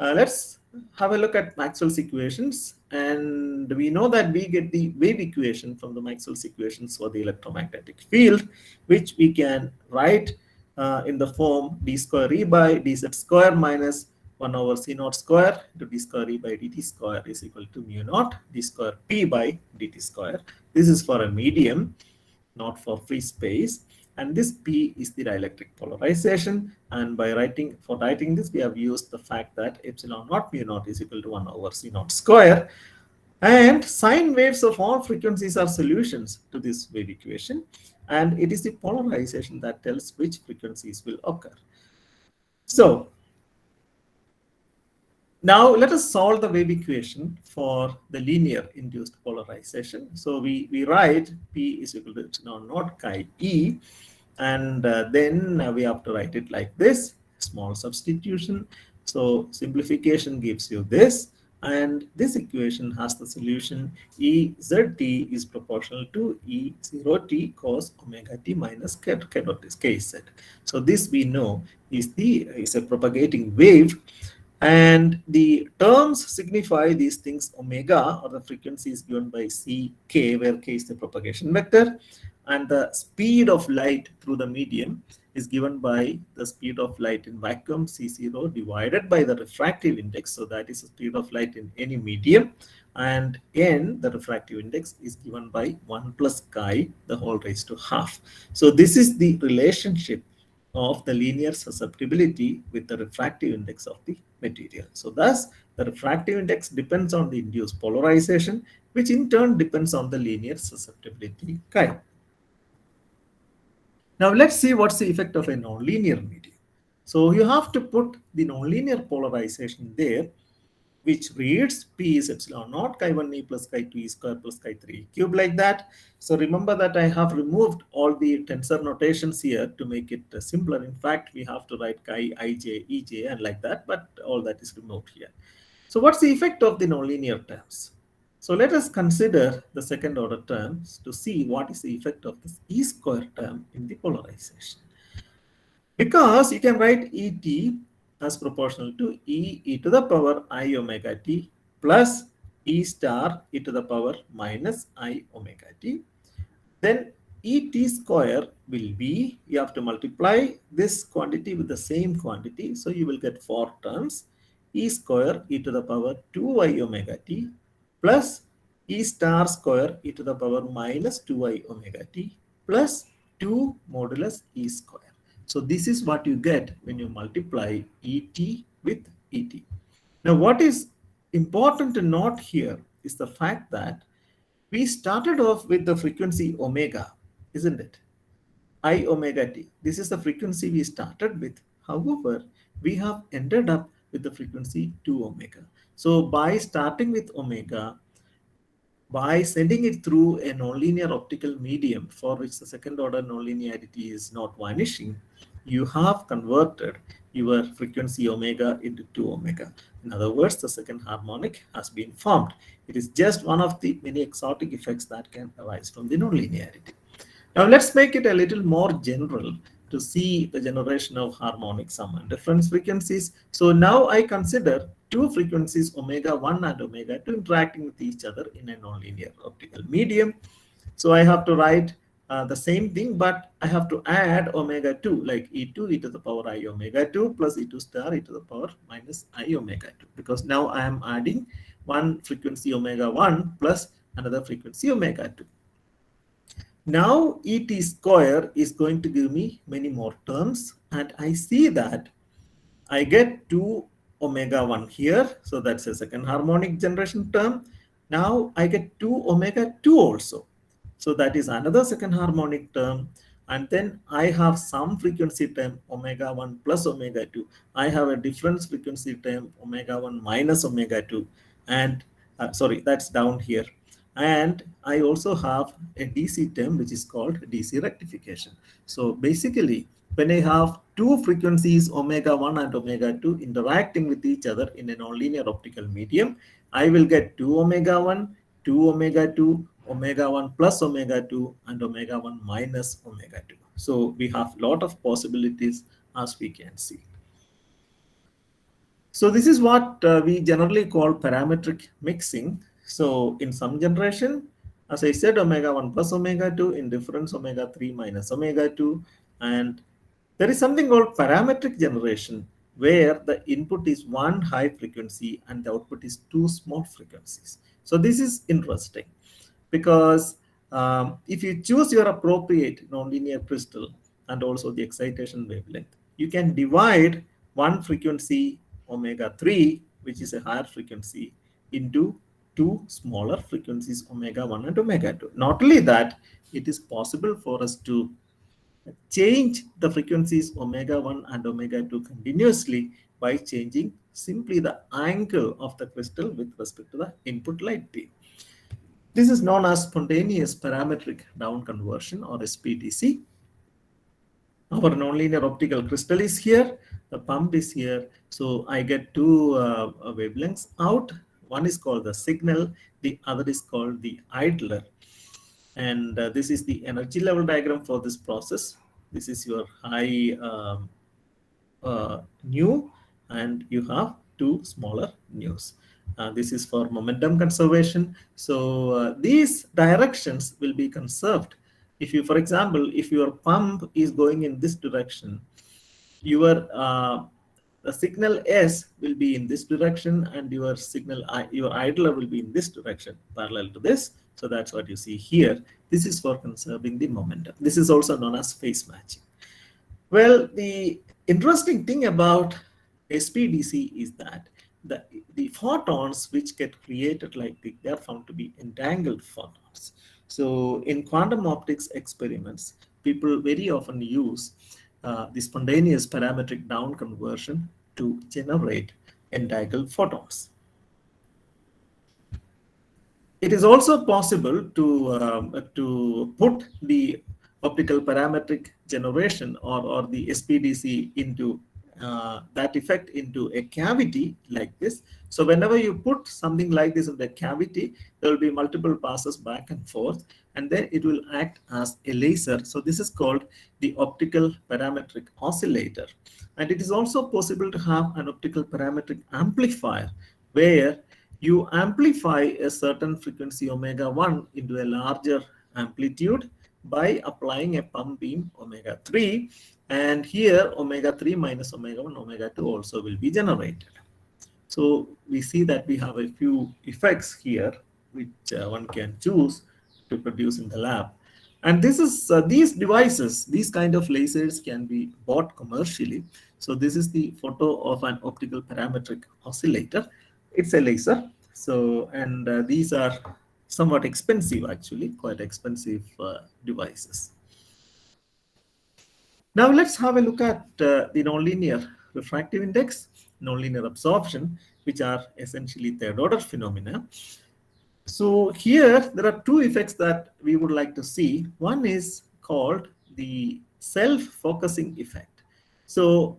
Let's have a look at Maxwell's equations, and we know that we get the wave equation from the Maxwell's equations for the electromagnetic field, which we can write in the form d square E by dz square minus 1 over c naught square into d square E by dt square is equal to mu naught d square p by dt square. This is for a medium, not for free space, and this P is the dielectric polarization, and by writing this we have used the fact that epsilon naught mu naught is equal to 1 over c naught square, and sine waves of all frequencies are solutions to this wave equation, and it is the polarization that tells which frequencies will occur. So now let us solve the wave equation for the linear induced polarization. So we write P is equal to epsilon naught chi E, and then we have to write it like this, small substitution. So simplification gives you this, and this equation has the solution EZT is proportional to E0t cos omega t minus k dot is kz. So this we know is a propagating wave, and the terms signify these things. Omega, or the frequency, is given by ck, where k is the propagation vector, and the speed of light through the medium is given by the speed of light in vacuum, c0, divided by the refractive index. So that is the speed of light in any medium, and n, the refractive index, is given by 1 plus chi, the whole raised to half. So this is the relationship of the linear susceptibility with the refractive index of the material. So thus, the refractive index depends on the induced polarization, which in turn depends on the linear susceptibility chi. Now let's see what's the effect of a nonlinear medium. So you have to put the nonlinear polarization there, which reads P is epsilon naught chi 1 e plus chi 2 e square plus chi 3 e cube, like that. So remember that I have removed all the tensor notations here to make it simpler. In fact, we have to write chi ij, ej, and like that, but all that is removed here. So what's the effect of the nonlinear terms? So let us consider the second order terms to see what is the effect of this e square term in the polarization. Because you can write Et as proportional to e to the power I omega t plus e star e to the power minus I omega t. Then Et square will be, you have to multiply this quantity with the same quantity. So you will get 4 terms, e square e to the power 2I omega t plus e star square e to the power minus 2I omega t plus 2 modulus e square. So this is what you get when you multiply Et with ET. Now, what is important to note here is the fact that we started off with the frequency omega, isn't it? I omega t. This is the frequency we started with. However, we have ended up with the frequency 2 omega. So by starting with omega, by sending it through a nonlinear optical medium for which the second order nonlinearity is not vanishing, you have converted your frequency omega into 2 omega. In other words, the second harmonic has been formed. It is just one of the many exotic effects that can arise from the nonlinearity. Now let's make it a little more general to see the generation of harmonic sum and difference frequencies. So now I consider two frequencies omega 1 and omega 2 interacting with each other in a nonlinear optical medium. So I have to write the same thing, but I have to add omega 2, like E2 e to the power I omega 2 plus E2 star e to the power minus I omega 2, because now I am adding one frequency omega 1 plus another frequency omega 2. Now ET square is going to give me many more terms, and I see that I get 2 omega 1 here. So that's a second harmonic generation term. Now I get 2 omega 2 also. So that is another second harmonic term. And then I have some frequency term omega 1 plus omega 2. I have a difference frequency term omega 1 minus omega 2. And sorry, that's down here. And I also have a DC term which is called DC rectification. So basically, when I have two frequencies omega 1 and omega 2 interacting with each other in a nonlinear optical medium, I will get 2 omega 1, 2 omega 2, omega 1 plus omega 2, and omega 1 minus omega 2. So we have a lot of possibilities as we can see. So this is what we generally call parametric mixing. So in some generation, as I said, omega 1 plus omega 2, in difference omega 3 minus omega 2. And there is something called parametric generation, where the input is one high frequency and the output is two small frequencies. So this is interesting because if you choose your appropriate nonlinear crystal and also the excitation wavelength, you can divide one frequency omega 3, which is a higher frequency, into two smaller frequencies omega 1 and omega 2. Not only that, it is possible for us to change the frequencies omega 1 and omega 2 continuously by changing simply the angle of the crystal with respect to the input light beam. This is known as spontaneous parametric down conversion, or SPDC. Our nonlinear optical crystal is here, the pump is here. So I get two wavelengths out. One is called the signal, the other is called the idler. And this is the energy level diagram for this process. This is your high nu, and you have two smaller nus. This is for momentum conservation. So these directions will be conserved. If you, for example, if your pump is going in this direction, your the signal S will be in this direction, and your signal your idler will be in this direction, parallel to this. So that's what you see here. This is for conserving the momentum. This is also known as phase matching. Well, the interesting thing about SPDC is that the photons which get created like this, they are found to be entangled photons. So in quantum optics experiments, people very often use the spontaneous parametric down conversion to generate entangled photons. It is also possible to put the optical parametric generation or the SPDC into that effect into a cavity like this. So whenever you put something like this in the cavity, there will be multiple passes back and forth, and then it will act as a laser. So this is called the optical parametric oscillator. And it is also possible to have an optical parametric amplifier where you amplify a certain frequency omega 1 into a larger amplitude by applying a pump beam omega 3, and here omega 3 minus omega 1 omega 2 also will be generated. So we see that we have a few effects here which one can choose to produce in the lab. And this is these devices, these kind of lasers can be bought commercially. So this is the photo of an optical parametric oscillator. It's a laser. So, and these are somewhat expensive, actually, quite expensive devices. Now let's have a look at the nonlinear refractive index, nonlinear absorption, which are essentially third order phenomena. So here there are two effects that we would like to see. One is called the self-focusing effect. So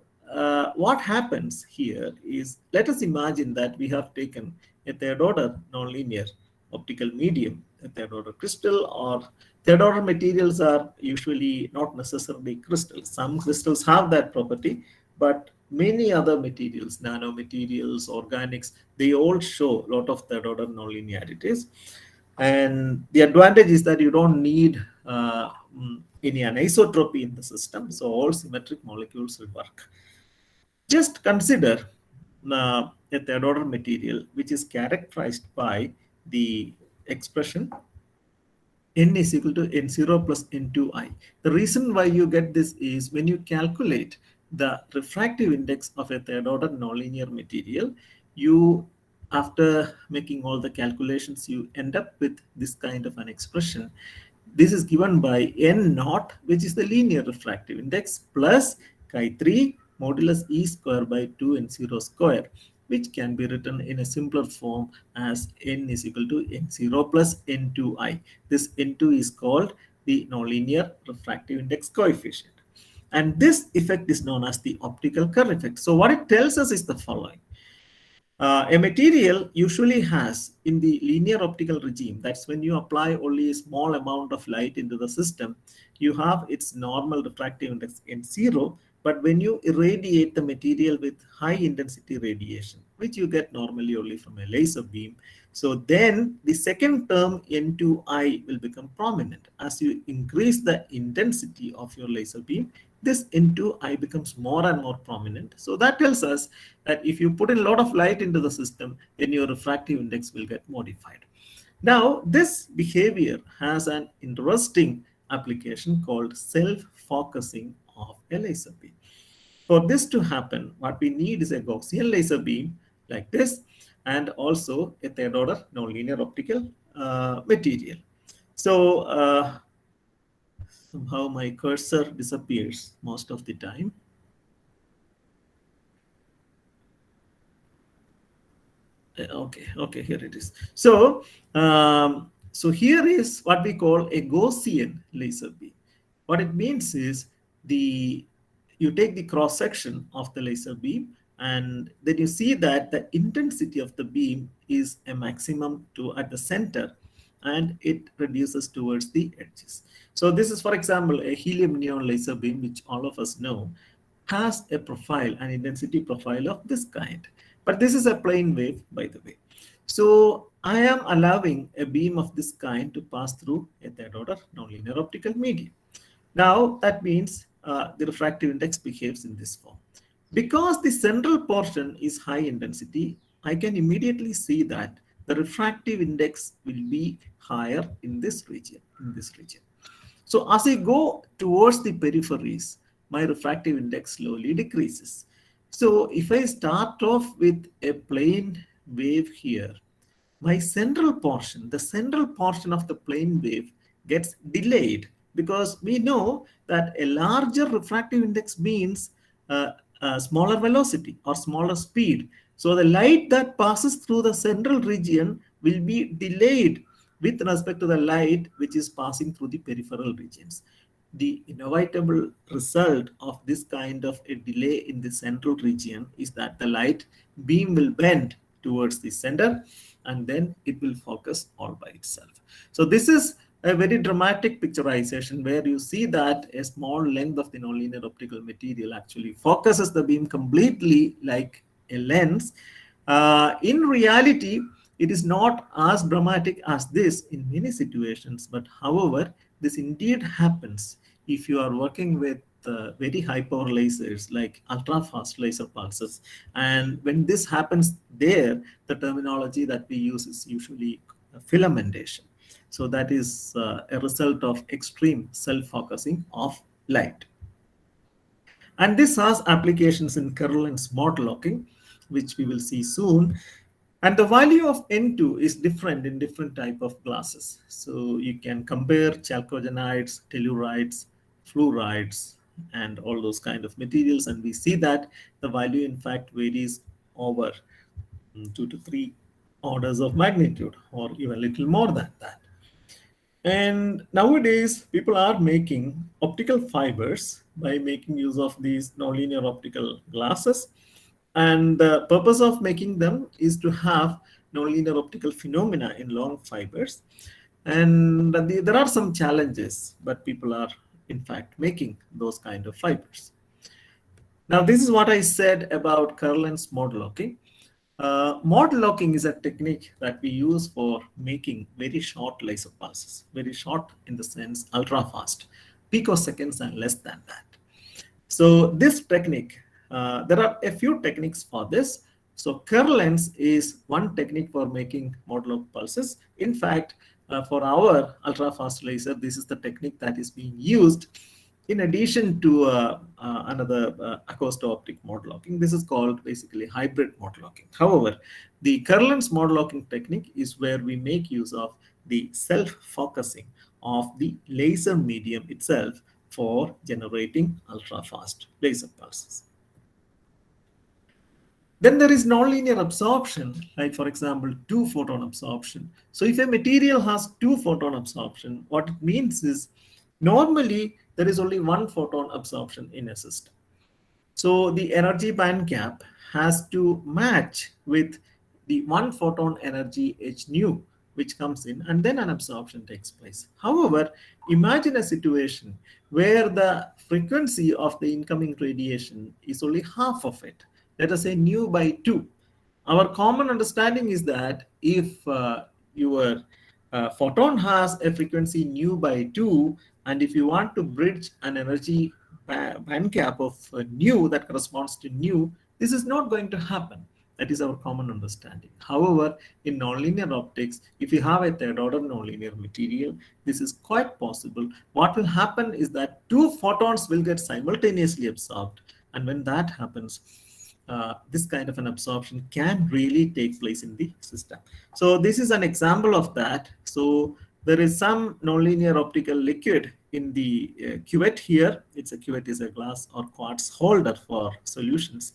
what happens here is, let us imagine that we have taken a third order nonlinear optical medium, a third order crystal, or third order materials are usually not necessarily crystals. Some crystals have that property, but many other materials, nanomaterials, organics, they all show a lot of third order nonlinearities. And the advantage is that you don't need any anisotropy in the system, so all symmetric molecules will work. Just consider a third order material which is characterized by the expression n is equal to n0 plus n2i. The reason why you get this is when you calculate the refractive index of a third order nonlinear material, you, after making all the calculations, you end up with this kind of an expression. This is given by n naught, which is the linear refractive index, plus chi3 modulus e square by 2 n0 square, which can be written in a simpler form as n is equal to n0 plus n2i. This n2 is called the nonlinear refractive index coefficient. And this effect is known as the optical curve effect. So what it tells us is the following. A material usually has, in the linear optical regime, that's when you apply only a small amount of light into the system, you have its normal refractive index n0. But when you irradiate the material with high intensity radiation, which you get normally only from a laser beam, so then the second term n2i will become prominent. As you increase the intensity of your laser beam, this n2i becomes more and more prominent. So that tells us that if you put in a lot of light into the system, then your refractive index will get modified. Now, this behavior has an interesting application called self-focusing of a laser beam. For this to happen, what we need is a Gaussian laser beam like this, and also a third order nonlinear optical material. So somehow my cursor disappears most of the time. Okay, here it is. So here is what we call a Gaussian laser beam. What it means is you take the cross section of the laser beam, and then you see that the intensity of the beam is a maximum at the center, and it reduces towards the edges. So this is, for example, a helium neon laser beam, which all of us know has a profile, an intensity profile of this kind. But this is a plane wave, by the way. So I am allowing a beam of this kind to pass through a third order nonlinear optical medium. Now that means the refractive index behaves in this form. Because the central portion is high intensity, I can immediately see that the refractive index will be higher in this region, So as I go towards the peripheries, my refractive index slowly decreases. So if I start off with a plane wave here, my the central portion of the plane wave gets delayed, because we know that a larger refractive index means a smaller velocity or smaller speed. So the light that passes through the central region will be delayed with respect to the light which is passing through the peripheral regions. The inevitable result of this kind of a delay in the central region is that the light beam will bend towards the center, and then it will focus all by itself. So this is a very dramatic picturization where you see that a small length of the nonlinear optical material actually focuses the beam completely like a lens. In reality, it is not as dramatic as this in many situations, but however, this indeed happens if you are working with very high power lasers like ultra fast laser pulses. And when this happens there, the terminology that we use is usually filamentation. So that is a result of extreme self-focusing of light. And this has applications in kernel and smart locking, which we will see soon. And the value of N2 is different in different type of glasses. So you can compare chalcogenides, tellurides, fluorides, and all those kind of materials. And we see that the value in fact varies over 2 to 3 orders of magnitude, or even a little more than that. And nowadays, people are making optical fibers by making use of these nonlinear optical glasses. And the purpose of making them is to have nonlinear optical phenomena in long fibers. And there are some challenges, but people are in fact making those kind of fibers. Now, this is what I said about Curlin's model locking. Model locking is a technique that we use for making very short laser pulses, very short in the sense ultra fast, picoseconds and less than that. So this technique, there are a few techniques for this. So curl lens is one technique for making model lock pulses. In fact, for our ultra fast laser, this is the technique that is being used in addition to another acousto-optic model locking. This is called basically hybrid model locking. However, the curl lens model locking technique is where we make use of the self-focusing of the laser medium itself for generating ultra-fast laser pulses. Then there is nonlinear absorption, like for example, two photon absorption. So if a material has two photon absorption, what it means is normally there is only one photon absorption in a system. So the energy band gap has to match with the one photon energy h nu, which comes in, and then an absorption takes place. However, imagine a situation where the frequency of the incoming radiation is only half of it. Let us say nu by 2. Our common understanding is that if your photon has a frequency nu by 2, and if you want to bridge an energy band gap of nu that corresponds to nu, this is not going to happen. That is our common understanding. However, in nonlinear optics, if you have a third order nonlinear material, this is quite possible. What will happen is that two photons will get simultaneously absorbed. And when that happens, this kind of an absorption can really take place in the system. So this is an example of that. So there is some nonlinear optical liquid in the cuvette here. It's a cuvette is a glass or quartz holder for solutions.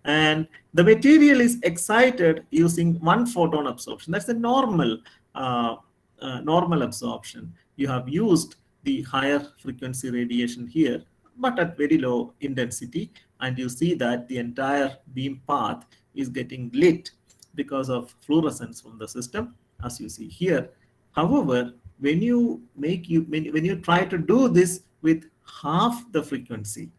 And the material is excited using one photon absorption. That's a normal absorption. You have used the higher frequency radiation here, but at very low intensity, and you see that the entire beam path is getting lit because of fluorescence from the system, as you see here. However, when you try to do this with half the frequency,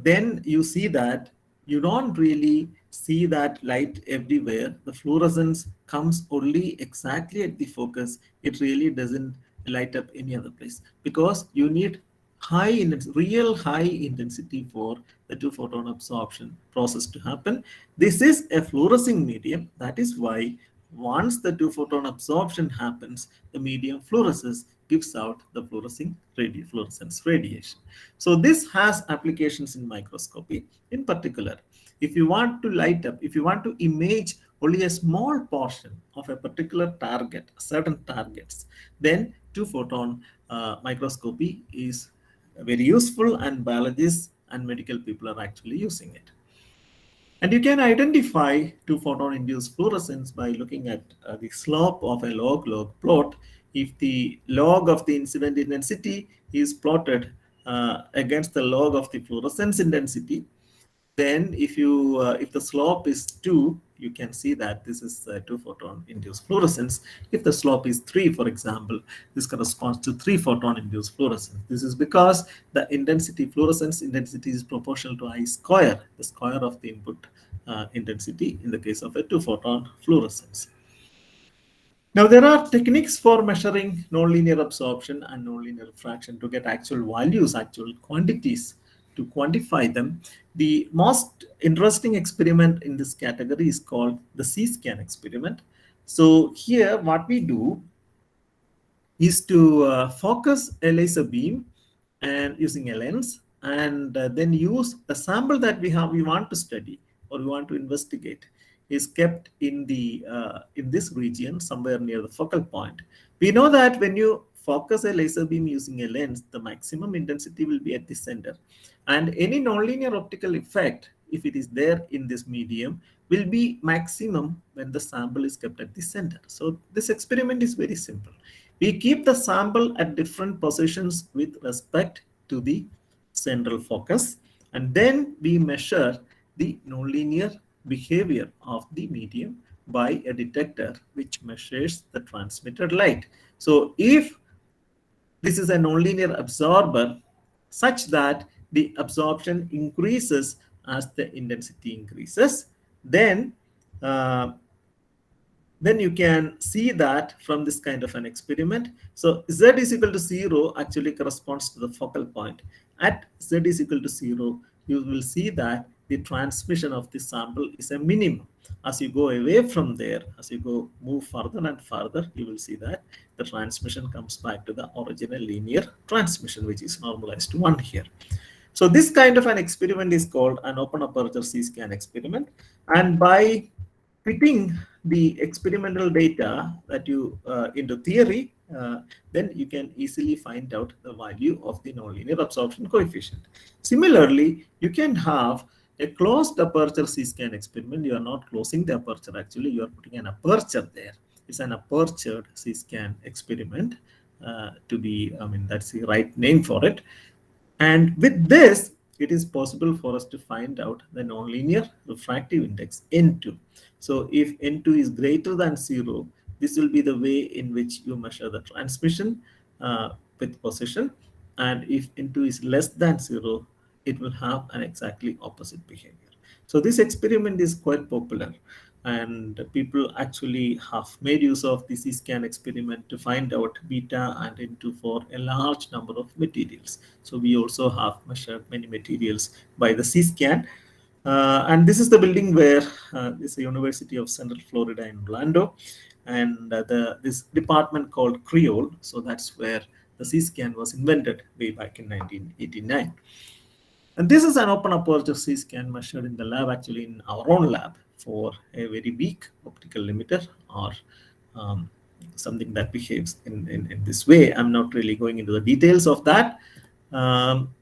then you see that you don't really see that light everywhere. The fluorescence comes only exactly at the focus. It really doesn't light up any other place because you need real high intensity for the two photon absorption process to happen. This is a fluorescing medium. That is why once the two photon absorption happens, the medium fluoresces, gives out the fluorescence radiation. So this has applications in microscopy. In particular, if you want to light up, if you want to image only a small portion of a particular target, certain targets, then two photon microscopy is very useful, and biologists and medical people are actually using it. And you can identify two photon induced fluorescence by looking at the slope of a log-log plot. If the log of the incident intensity is plotted against the log of the fluorescence intensity, then if the slope is 2, you can see that this is 2 photon induced fluorescence. If the slope is 3, for example, this corresponds to 3 photon induced fluorescence. This is because the fluorescence intensity is proportional to I square, the square of the input intensity in the case of a 2 photon fluorescence. Now, there are techniques for measuring nonlinear absorption and nonlinear refraction to get actual values, actual quantities, to quantify them. The most interesting experiment in this category is called the C-scan experiment. So here what we do is to focus a laser beam and using a lens, and then use the sample that we want to study or we want to investigate is kept in this region somewhere near the focal point. We know that when you focus a laser beam using a lens, the maximum intensity will be at the center, and any nonlinear optical effect, if it is there in this medium, will be maximum when the sample is kept at the center. So this experiment is very simple. We keep the sample at different positions with respect to the central focus, and then we measure the nonlinear behavior of the medium by a detector which measures the transmitted light. So if this is a nonlinear absorber such that the absorption increases as the intensity increases, then uh, then you can see that from this kind of an experiment. So z is equal to 0 actually corresponds to the focal point. At z is equal to 0, you will see that the transmission of the sample is a minimum. As you go away from there, as you go move further and further, you will see that the transmission comes back to the original linear transmission, which is normalized to 1 here. So this kind of an experiment is called an open aperture C-scan experiment. And by fitting the experimental data that you into theory, then you can easily find out the value of the nonlinear absorption coefficient. Similarly, you can have a closed aperture C-scan experiment. You are not closing the aperture, actually, you are putting an aperture there. It's an apertured C-scan experiment to be, I mean, that's the right name for it. And with this, it is possible for us to find out the nonlinear refractive index N2. So if N2 is greater than 0, this will be the way in which you measure the transmission with position. And if N2 is less than 0, it will have an exactly opposite behavior. So this experiment is quite popular, and people actually have made use of the C-scan experiment to find out beta and N2 for a large number of materials. So we also have measured many materials by the C-scan. And this is the building where this is the University of Central Florida in Orlando, and this department called Creole. So that's where the C-scan was invented way back in 1989. And this is an open aperture C-scan measured in the lab, actually in our own lab, for a very weak optical limiter or something that behaves in this way. I'm not really going into the details of that. Um,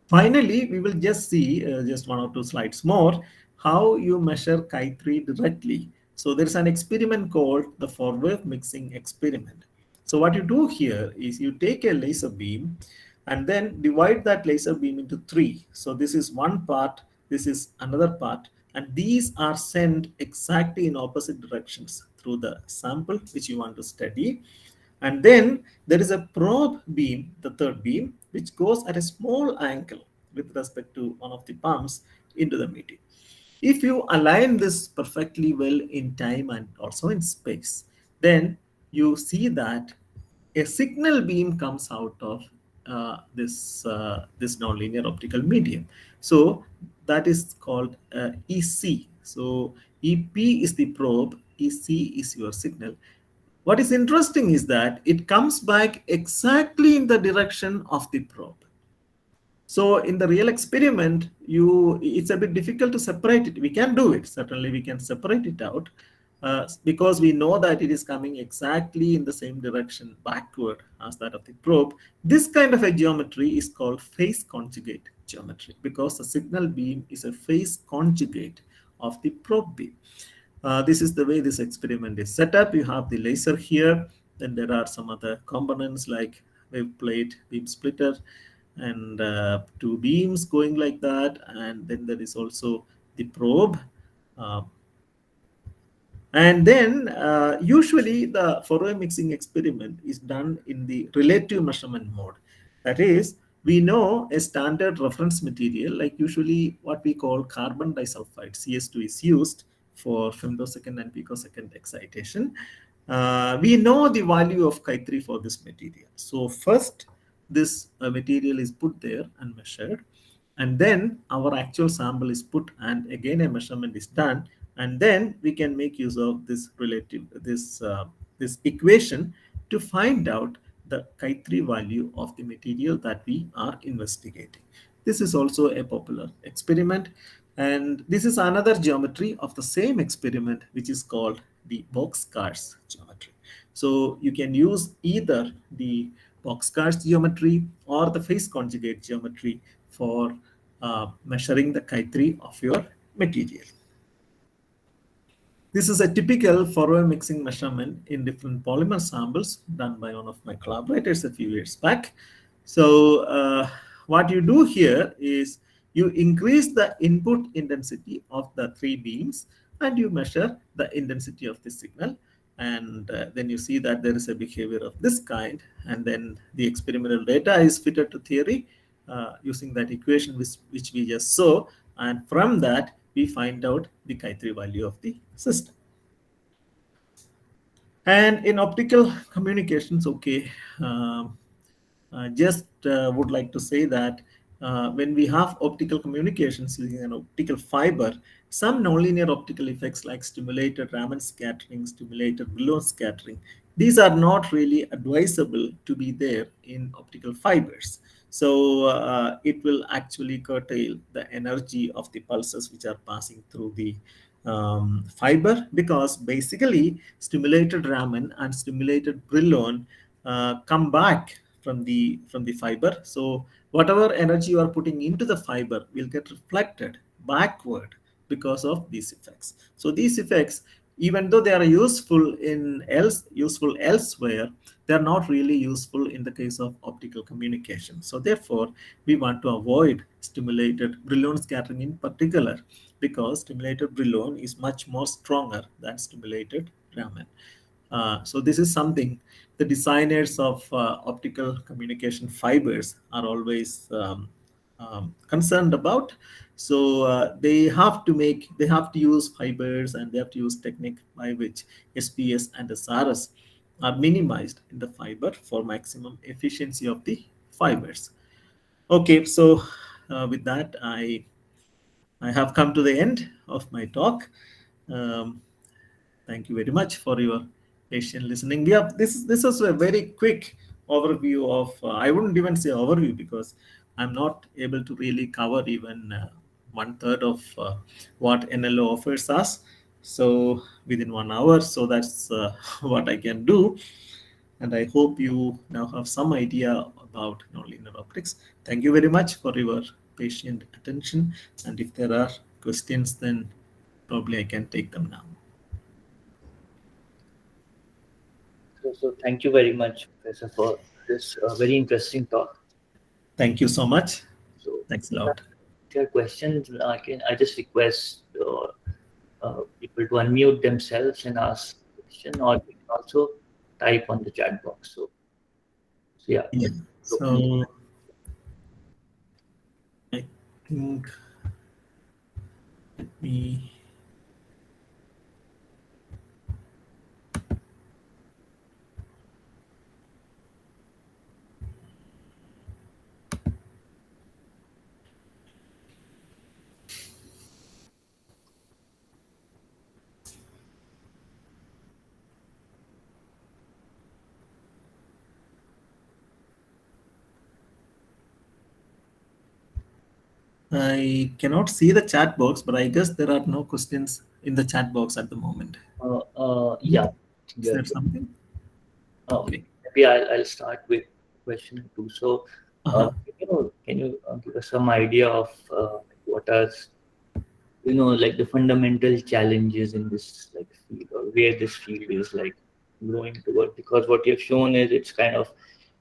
Finally, we will just see just one or two slides more how you measure Chi3 directly. So there's an experiment called the forward mixing experiment. So what you do here is you take a laser beam and then divide that laser beam into three. So this is one part, this is another part, and these are sent exactly in opposite directions through the sample which you want to study. And then there is a probe beam, the third beam, which goes at a small angle with respect to one of the pumps into the medium. If you align this perfectly well in time and also in space, then you see that a signal beam comes out of this nonlinear optical medium. So that is called EC. So EP is the probe, EC is your signal. What is interesting is that it comes back exactly in the direction of the probe. So in the real experiment, it's a bit difficult to separate it. We can do it. Certainly, we can separate it out because we know that it is coming exactly in the same direction backward as that of the probe. This kind of a geometry is called phase conjugate geometry because the signal beam is a phase conjugate of the probe beam. This is the way this experiment is set up. You have the laser here. Then there are some other components like wave plate, beam splitter, and two beams going like that. And then there is also the probe. Uh, and then usually the Fourier mixing experiment is done in the relative measurement mode. That is, we know a standard reference material, like usually what we call carbon disulfide, CS2 is used for femtosecond and picosecond excitation. We know the value of Chi3 for this material. So first, this material is put there and measured. And then our actual sample is put and again a measurement is done and then we can make use of this equation to find out the chi3 value of the material that we are investigating. This is also a popular experiment, and this is another geometry of the same experiment, which is called the boxcars geometry. So you can use either the boxcars geometry or the phase conjugate geometry for measuring the chi3 of your material. This is a typical Fourier mixing measurement in different polymer samples done by one of my collaborators a few years back. So what you do here is you increase the input intensity of the three beams and you measure the intensity of the signal, and then you see that there is a behavior of this kind, and then the experimental data is fitted to theory using that equation which we just saw, and from that we find out the chi3 value of the system. And in optical communications, okay, just would like to say that when we have optical communications using an optical fiber, some nonlinear optical effects like stimulated Raman scattering, stimulated Brillouin scattering, these are not really advisable to be there in optical fibers. So it will actually curtail the energy of the pulses which are passing through the fiber, because basically stimulated Raman and stimulated Brillouin come back from the fiber. So whatever energy you are putting into the fiber will get reflected backward because of these effects. So these effects, even though they are useful elsewhere, they are not really useful in the case of optical communication. So therefore, we want to avoid stimulated Brillouin scattering in particular, because stimulated Brillouin is much more stronger than stimulated Raman. So this is something the designers of optical communication fibers are always concerned about. So they have to use fibers, and they have to use technique by which SPS and SRS are minimized in the fiber for maximum efficiency of the fibers. Okay, so with that, I have come to the end of my talk. Um, Thank you very much for your patient listening. We have this is a very quick overview of I wouldn't even say overview, because I'm not able to really cover even one third of what NLO offers us. So within 1 hour, so that's what I can do. And I hope you now have some idea about nonlinear optics. Thank you very much for your patient attention. And if there are questions, then probably I can take them now. So thank you very much, Professor, for this very interesting talk. Thank you so much. So Thanks a lot. if you have questions, I just request people to unmute themselves and ask a question, or you can also type on the chat box. So yeah. Yeah. So I think let me. I cannot see the chat box, but I guess there are no questions in the chat box at the moment. Yeah. Is there something? Okay. Maybe I'll start with question two. So, Uh-huh. can you give us some idea of what are like the fundamental challenges in this like field, or where this field is like growing toward? Because what you've shown is it's kind of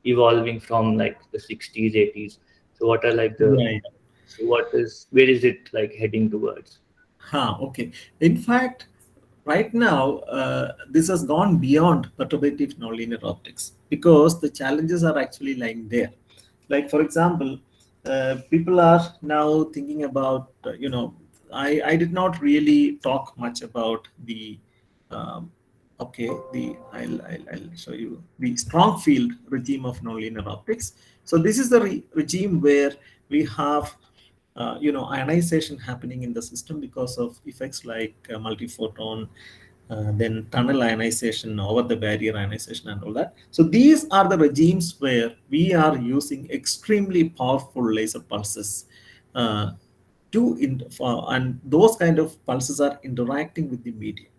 evolving from like the 60s, 80s. So what are like the Right. so where is it like heading towards? Okay. In fact, right now, this has gone beyond perturbative nonlinear optics, because the challenges are actually lying there. Like, for example, people are now thinking about, I did not really talk much about the, um, okay, I'll show you the strong field regime of nonlinear optics. So this is the regime where we have ionization happening in the system because of effects like multiphoton, then tunnel ionization, over the barrier ionization, and all that. So these are the regimes where we are using extremely powerful laser pulses uh, and those kind of pulses are interacting with the medium.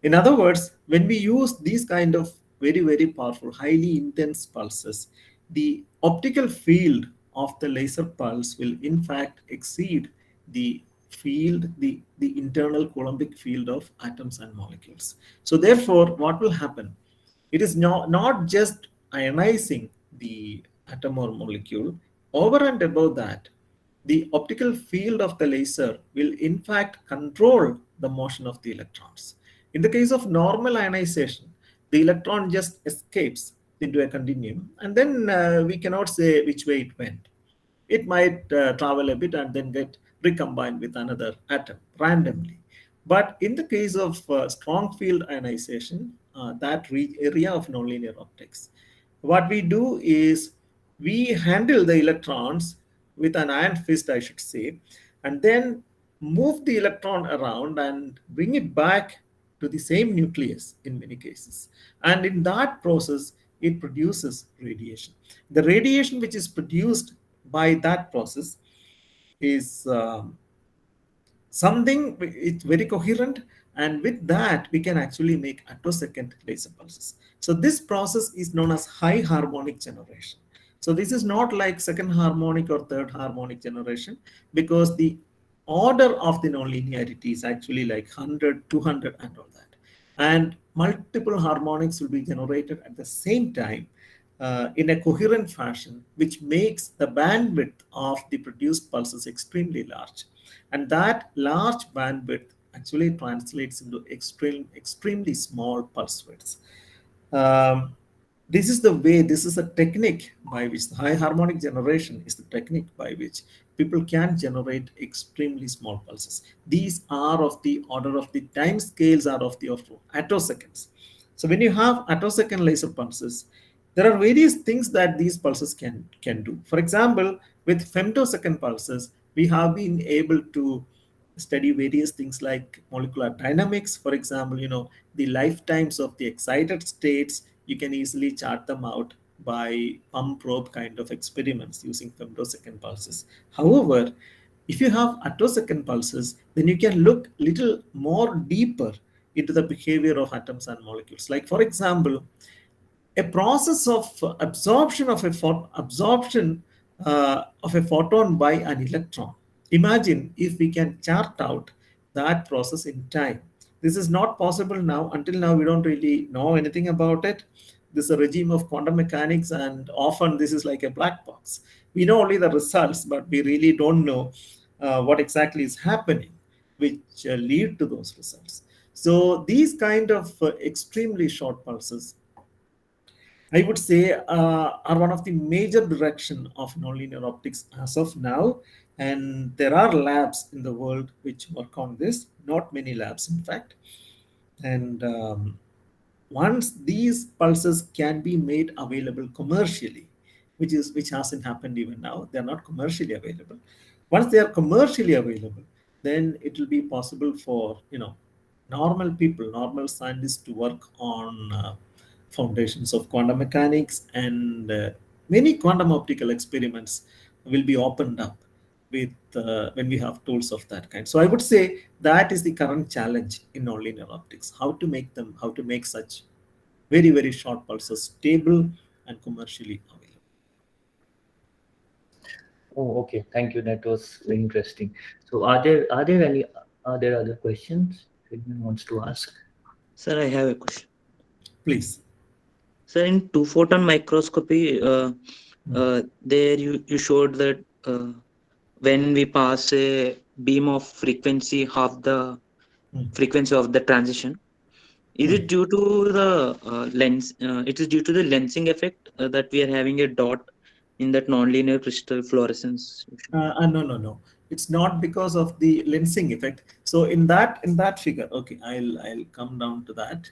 In other words, when we use these kind of very, very powerful, highly intense pulses, the optical field of the laser pulse will in fact exceed the the internal Coulombic field of atoms and molecules. So therefore, what will happen? It is not just ionizing the atom or molecule. Over and above that, the optical field of the laser will in fact control the motion of the electrons. In the case of normal ionization, the electron just escapes into a continuum, and then we cannot say which way it went. It might travel a bit and then get recombined with another atom randomly. But in the case of strong field ionization, that area of nonlinear optics, what we do is we handle the electrons with an iron fist, I should say, and then move the electron around and bring it back to the same nucleus in many cases. And in that process, it produces radiation. The radiation which is produced by that process is something, it's very coherent, and with that we can actually make attosecond laser pulses. So this process is known as high harmonic generation. So this is not like second harmonic or third harmonic generation, because the order of the nonlinearity is actually like 100, 200, and all that, and multiple harmonics will be generated at the same time in a coherent fashion, which makes the bandwidth of the produced pulses extremely large. And that large bandwidth actually translates into extremely small pulse widths. Um, this is the way, this is a technique by which the high harmonic generation is the technique by which people can generate extremely small pulses. These are of the order of the time scales are of the of attoseconds. So when you have attosecond laser pulses, there are various things that these pulses can do. For example, with femtosecond pulses, we have been able to study various things like molecular dynamics. For example, the lifetimes of the excited states, you can easily chart them out by pump probe kind of experiments using femtosecond pulses. However, if you have attosecond pulses, then you can look little more deeper into the behavior of atoms and molecules. Like, for example, a process of absorption of a photon by an electron. Imagine if we can chart out that process in time. This is not possible now. Until now, we don't really know anything about it. This is a regime of quantum mechanics, and often this is like a black box. We know only the results, but we really don't know what exactly is happening, which lead to those results. So these kind of extremely short pulses, I would say, are one of the major direction of nonlinear optics as of now. And there are labs in the world which work on this, not many labs, in fact. And once these pulses can be made available commercially, which hasn't happened even now, they're not commercially available. Once they are commercially available, then it will be possible for normal people, normal scientists to work on foundations of quantum mechanics, and many quantum optical experiments will be opened up with when we have tools of that kind. So I would say that is the current challenge in nonlinear optics: how to make such very, very short pulses stable and commercially available. Oh, okay. Thank you. That was very interesting. So, are there other questions anyone wants to ask? Sir, I have a question. Please. Sir, in two photon microscopy, there you showed that when we pass a beam of frequency half the Mm. frequency of the transition, is Mm. it due to the lens? It is due to the lensing effect that we are having a dot in that nonlinear crystal fluorescence. No, no, no. It's not because of the lensing effect. So in that figure, okay, I'll come down to that.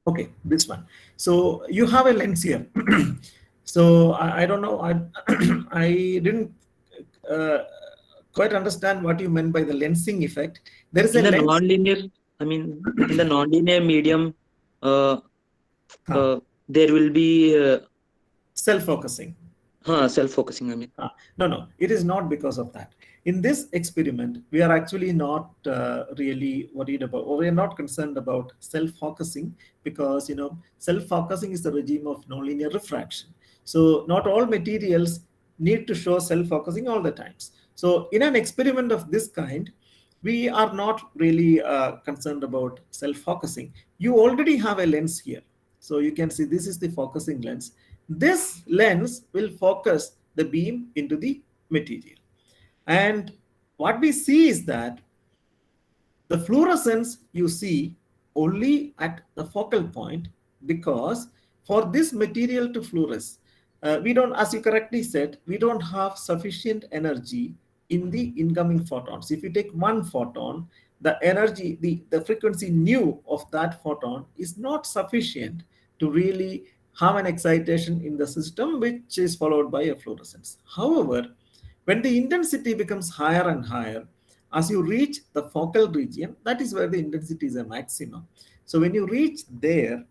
Okay, this one. So you have a lens here. So I don't know. I didn't uh, quite understand what you meant by the lensing effect. There is In a the lens. non-linear, I mean, in the non-linear medium, uh, Huh, there will be self-focusing. self-focusing. I mean, No, no, it is not because of that. In this experiment, we are actually not really worried about, or we are not concerned about self-focusing, because self-focusing is the regime of nonlinear refraction. So not all materials need to show self-focusing all the times. So in an experiment of this kind, we are not really concerned about self-focusing. You already have a lens here. So you can see this is the focusing lens. This lens will focus the beam into the material. And what we see is that the fluorescence you see only at the focal point, because for this material to fluoresce, we don't, as you correctly said, we don't have sufficient energy in the incoming photons. If you take one photon, the energy, the frequency nu of that photon is not sufficient to really have an excitation in the system, which is followed by a fluorescence. However, when the intensity becomes higher and higher, as you reach the focal region, that is where the intensity is a maximum. So when you reach there,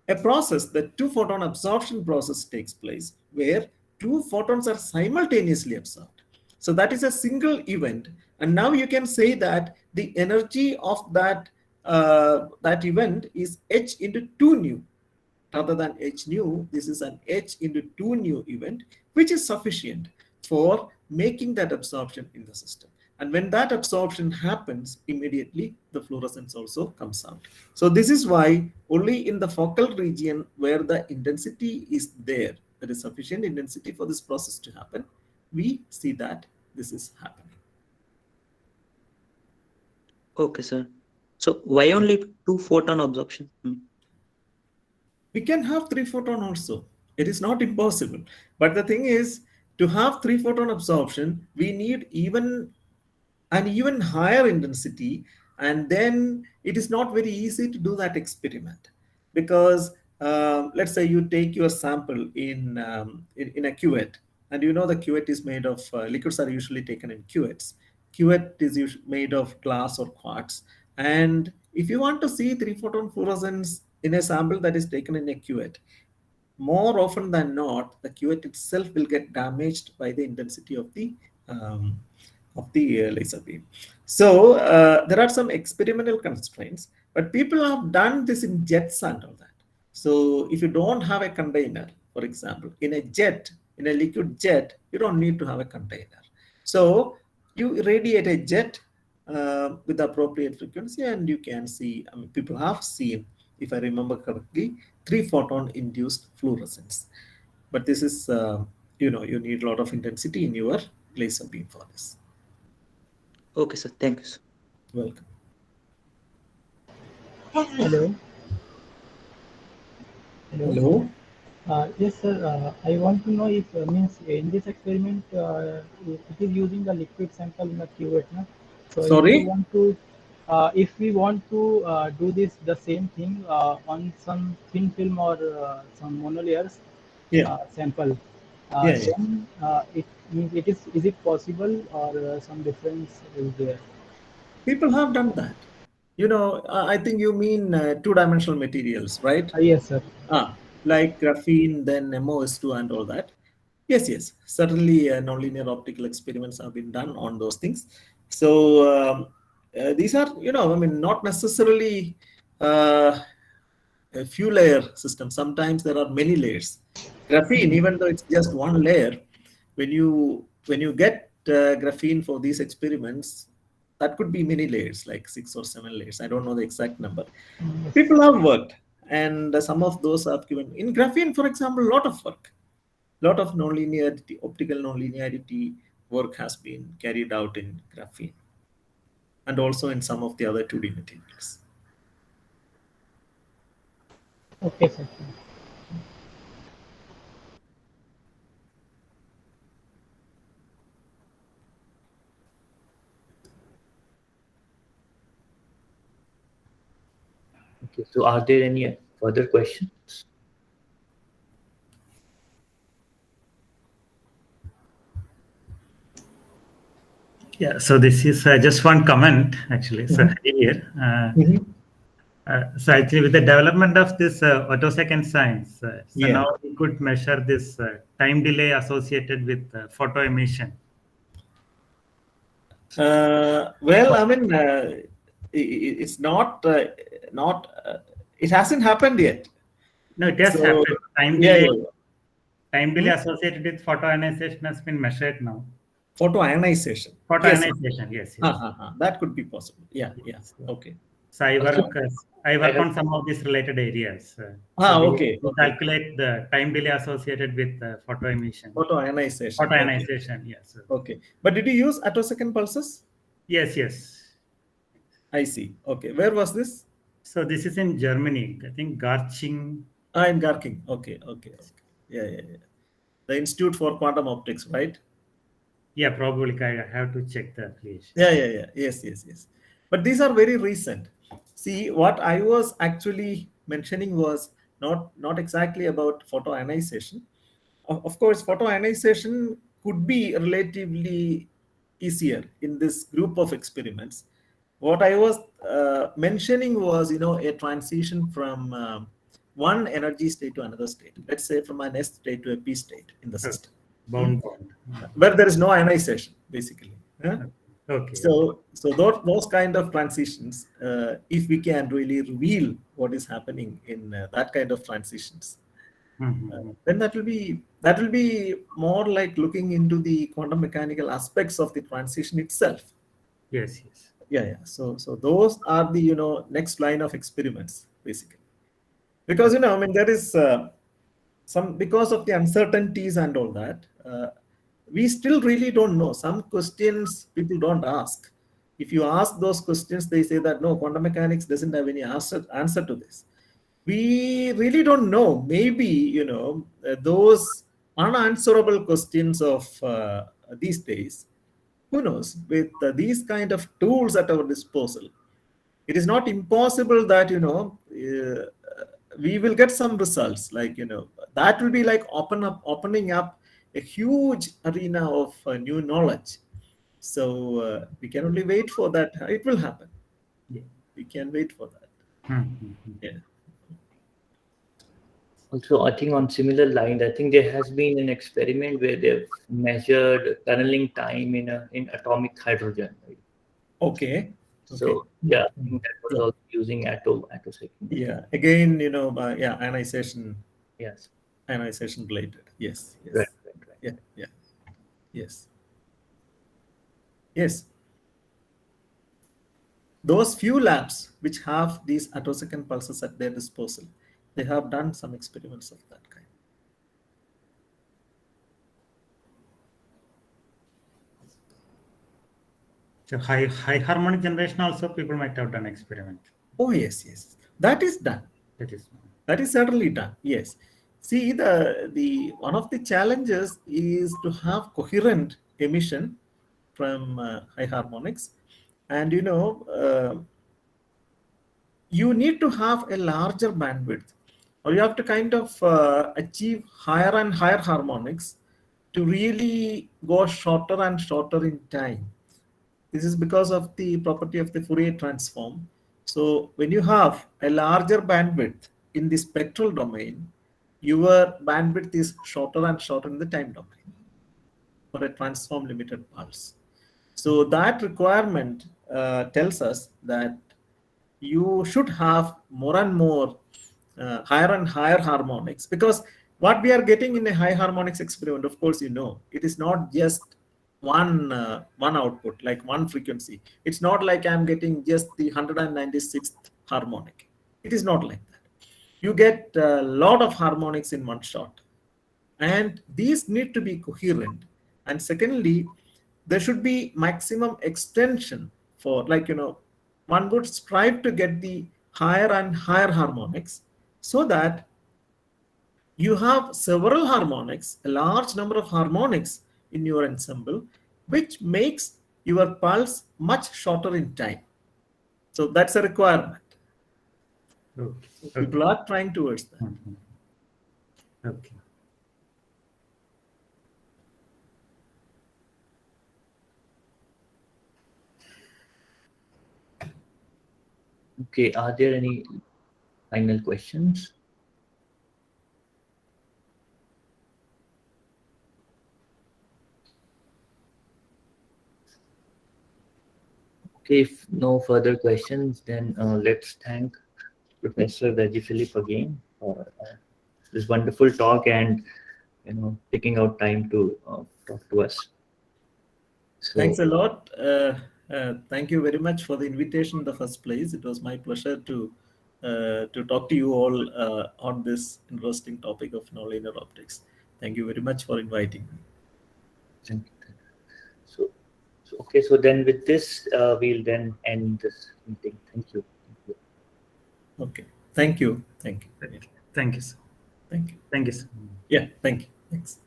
a process, the two photon absorption process takes place, where two photons are simultaneously absorbed. So that is a single event. And now you can say that the energy of that event is h into 2 nu. Rather than h nu, this is an h into 2 nu event, which is sufficient for making that absorption in the system. And when that absorption happens, immediately the fluorescence also comes out. So this is why only in the focal region where the intensity is there is sufficient intensity for this process to happen, we see that this is happening. okay, sir. So why only two photon absorption? I mean, We can have three photon also. It is not impossible. But the thing is, to have three photon absorption, we need even an even higher intensity, and then it is not very easy to do that experiment, because let's say you take your sample in a cuvette, and the cuvette is made of liquids are usually taken in cuvettes. Cuvette is made of glass or quartz, and if you want to see three photon fluorescence in a sample that is taken in a cuvette, more often than not, the cuvette itself will get damaged by the intensity um, of the laser beam. So there are some experimental constraints, but people have done this in jets and all that. So if you don't have a container, for example, in a jet, in a liquid jet, you don't need to have a container. So you radiate a jet with the appropriate frequency, and you can see, I mean, people have seen, if I remember correctly, three photon induced fluorescence. But this is, you need a lot of intensity in your laser beam for this. okay, sir. Thank you, sir. Welcome. Hello. Hello. Hello. Yes, sir. I want to know if means in this experiment it is using the liquid sample in the cuvette, no? So Sorry. if we want to do this the same thing on some thin film or some monolayers Yeah. sample, Yeah. then it means it is it possible or some difference is there? People have done that. I think you mean two-dimensional materials, right? Yes, sir. Like graphene, then MOS2 and all that. Yes, yes. Certainly, nonlinear optical experiments have been done on those things. So these are, I mean, not necessarily uh, a few layer system. Sometimes there are many layers. Graphene, even though it's just one layer, when you get graphene for these experiments, that could be many layers, like 6 or 7 layers. I don't know the exact number. Yes. People have worked, and some of those have given in graphene, for example, a lot of work, lot of nonlinearity, optical nonlinearity work has been carried out in graphene, and also in some of the other 2D materials. Okay, sir. Okay, so are there any further questions? Yeah, so this is just one comment actually. So here, so actually with the development of this attosecond science, so Yeah. now we could measure this time delay associated with photo emission. Well, I mean, it's not, it hasn't happened yet. No, it has So, happened. Time yeah, delay, yeah, yeah. time delay associated with photoionization has been measured now. Photoionization. Yes. Photoionization, yes, yes. That could be possible. Yeah, yeah. Yes. Okay. So I work have- on some of these related areas. So Okay. we calculate the time delay associated with photo emission. Photoionization. Okay. Photoionization, yes. Okay. But did you use attosecond pulses? Yes, yes. I see. Okay. Where was this? So this is in Germany. I think Garching. In Garking. Okay. Okay. Okay. Yeah, yeah, yeah. The Institute for Quantum Optics, right? Yeah, probably I have to check the affiliation. Yeah, yeah, yeah. Yes, yes, yes. But these are very recent. See, what I was actually mentioning was not exactly about photoionization. Of course, photoionization could be relatively easier in this group of experiments. What I was mentioning was, a transition from one energy state to another state. Let's say from an S state to a P state in the system, Bound. where there is no ionization, basically. Okay. So those kind of transitions, if we can really reveal what is happening in that kind of transitions, then that will be more like looking into the quantum mechanical aspects of the transition itself. Yes, yes. Yeah. So those are the next line of experiments, basically, because I mean there is some, because of the uncertainties and all that, we still really don't know. Some questions people don't ask. If you ask those questions, they say that no, quantum mechanics doesn't have any answer to this. We really don't know. Maybe those unanswerable questions of these days, who knows, with these kind of tools at our disposal, it is not impossible that we will get some results, like that will be like opening up a huge arena of new knowledge. So we can only wait for that. It will happen. Yeah. We can wait for that. Yeah. Also, I think on similar lines, I think there has been an experiment where they've measured tunneling time in atomic hydrogen. Right? Okay. So yeah, I think that was also using attosecond. Yeah. Again, ionization. Yes. Ionization related. Yes. Right. Yeah. Yes. Yes. Those few labs which have these attosecond pulses at their disposal, they have done some experiments of that kind. So high harmonic generation also people might have done experiment. Oh yes. That is done. That is certainly done. Yes. See, the one of the challenges is to have coherent emission from high harmonics, and you need to have a larger bandwidth, or you have to kind of achieve higher and higher harmonics to really go shorter and shorter in time. This is because of the property of the Fourier transform. So when you have a larger bandwidth in the spectral domain, your bandwidth is shorter and shorter in the time domain for a transform limited pulse. So that requirement tells us that you should have more and more higher and higher harmonics, because what we are getting in a high harmonics experiment, of course, it is not just one output, like one frequency. It's not like I'm getting just the 196th harmonic. It is not like that. You get a lot of harmonics in one shot, and these need to be coherent. And secondly, there should be maximum extension for, like, one would strive to get the higher and higher harmonics, so that you have several harmonics, a large number of harmonics in your ensemble, which makes your pulse much shorter in time. So that's a requirement. Okay. So people are trying towards that. Okay. Okay, are there any final questions? Okay, if no further questions, then let's thank Professor Reji Philip again for this wonderful talk and taking out time to talk to us. So, Thanks a lot. Thank you very much for the invitation in the first place. It was my pleasure to talk to you all on this interesting topic of nonlinear optics. Thank you very much for inviting me. thank you. So okay, so then with this, we'll then end this meeting. Thank you. Thank you. Okay. Thank you. Thank you. Yeah. Thank you, sir. Thank you. Thank you, sir. Yeah. Thank you. Thanks.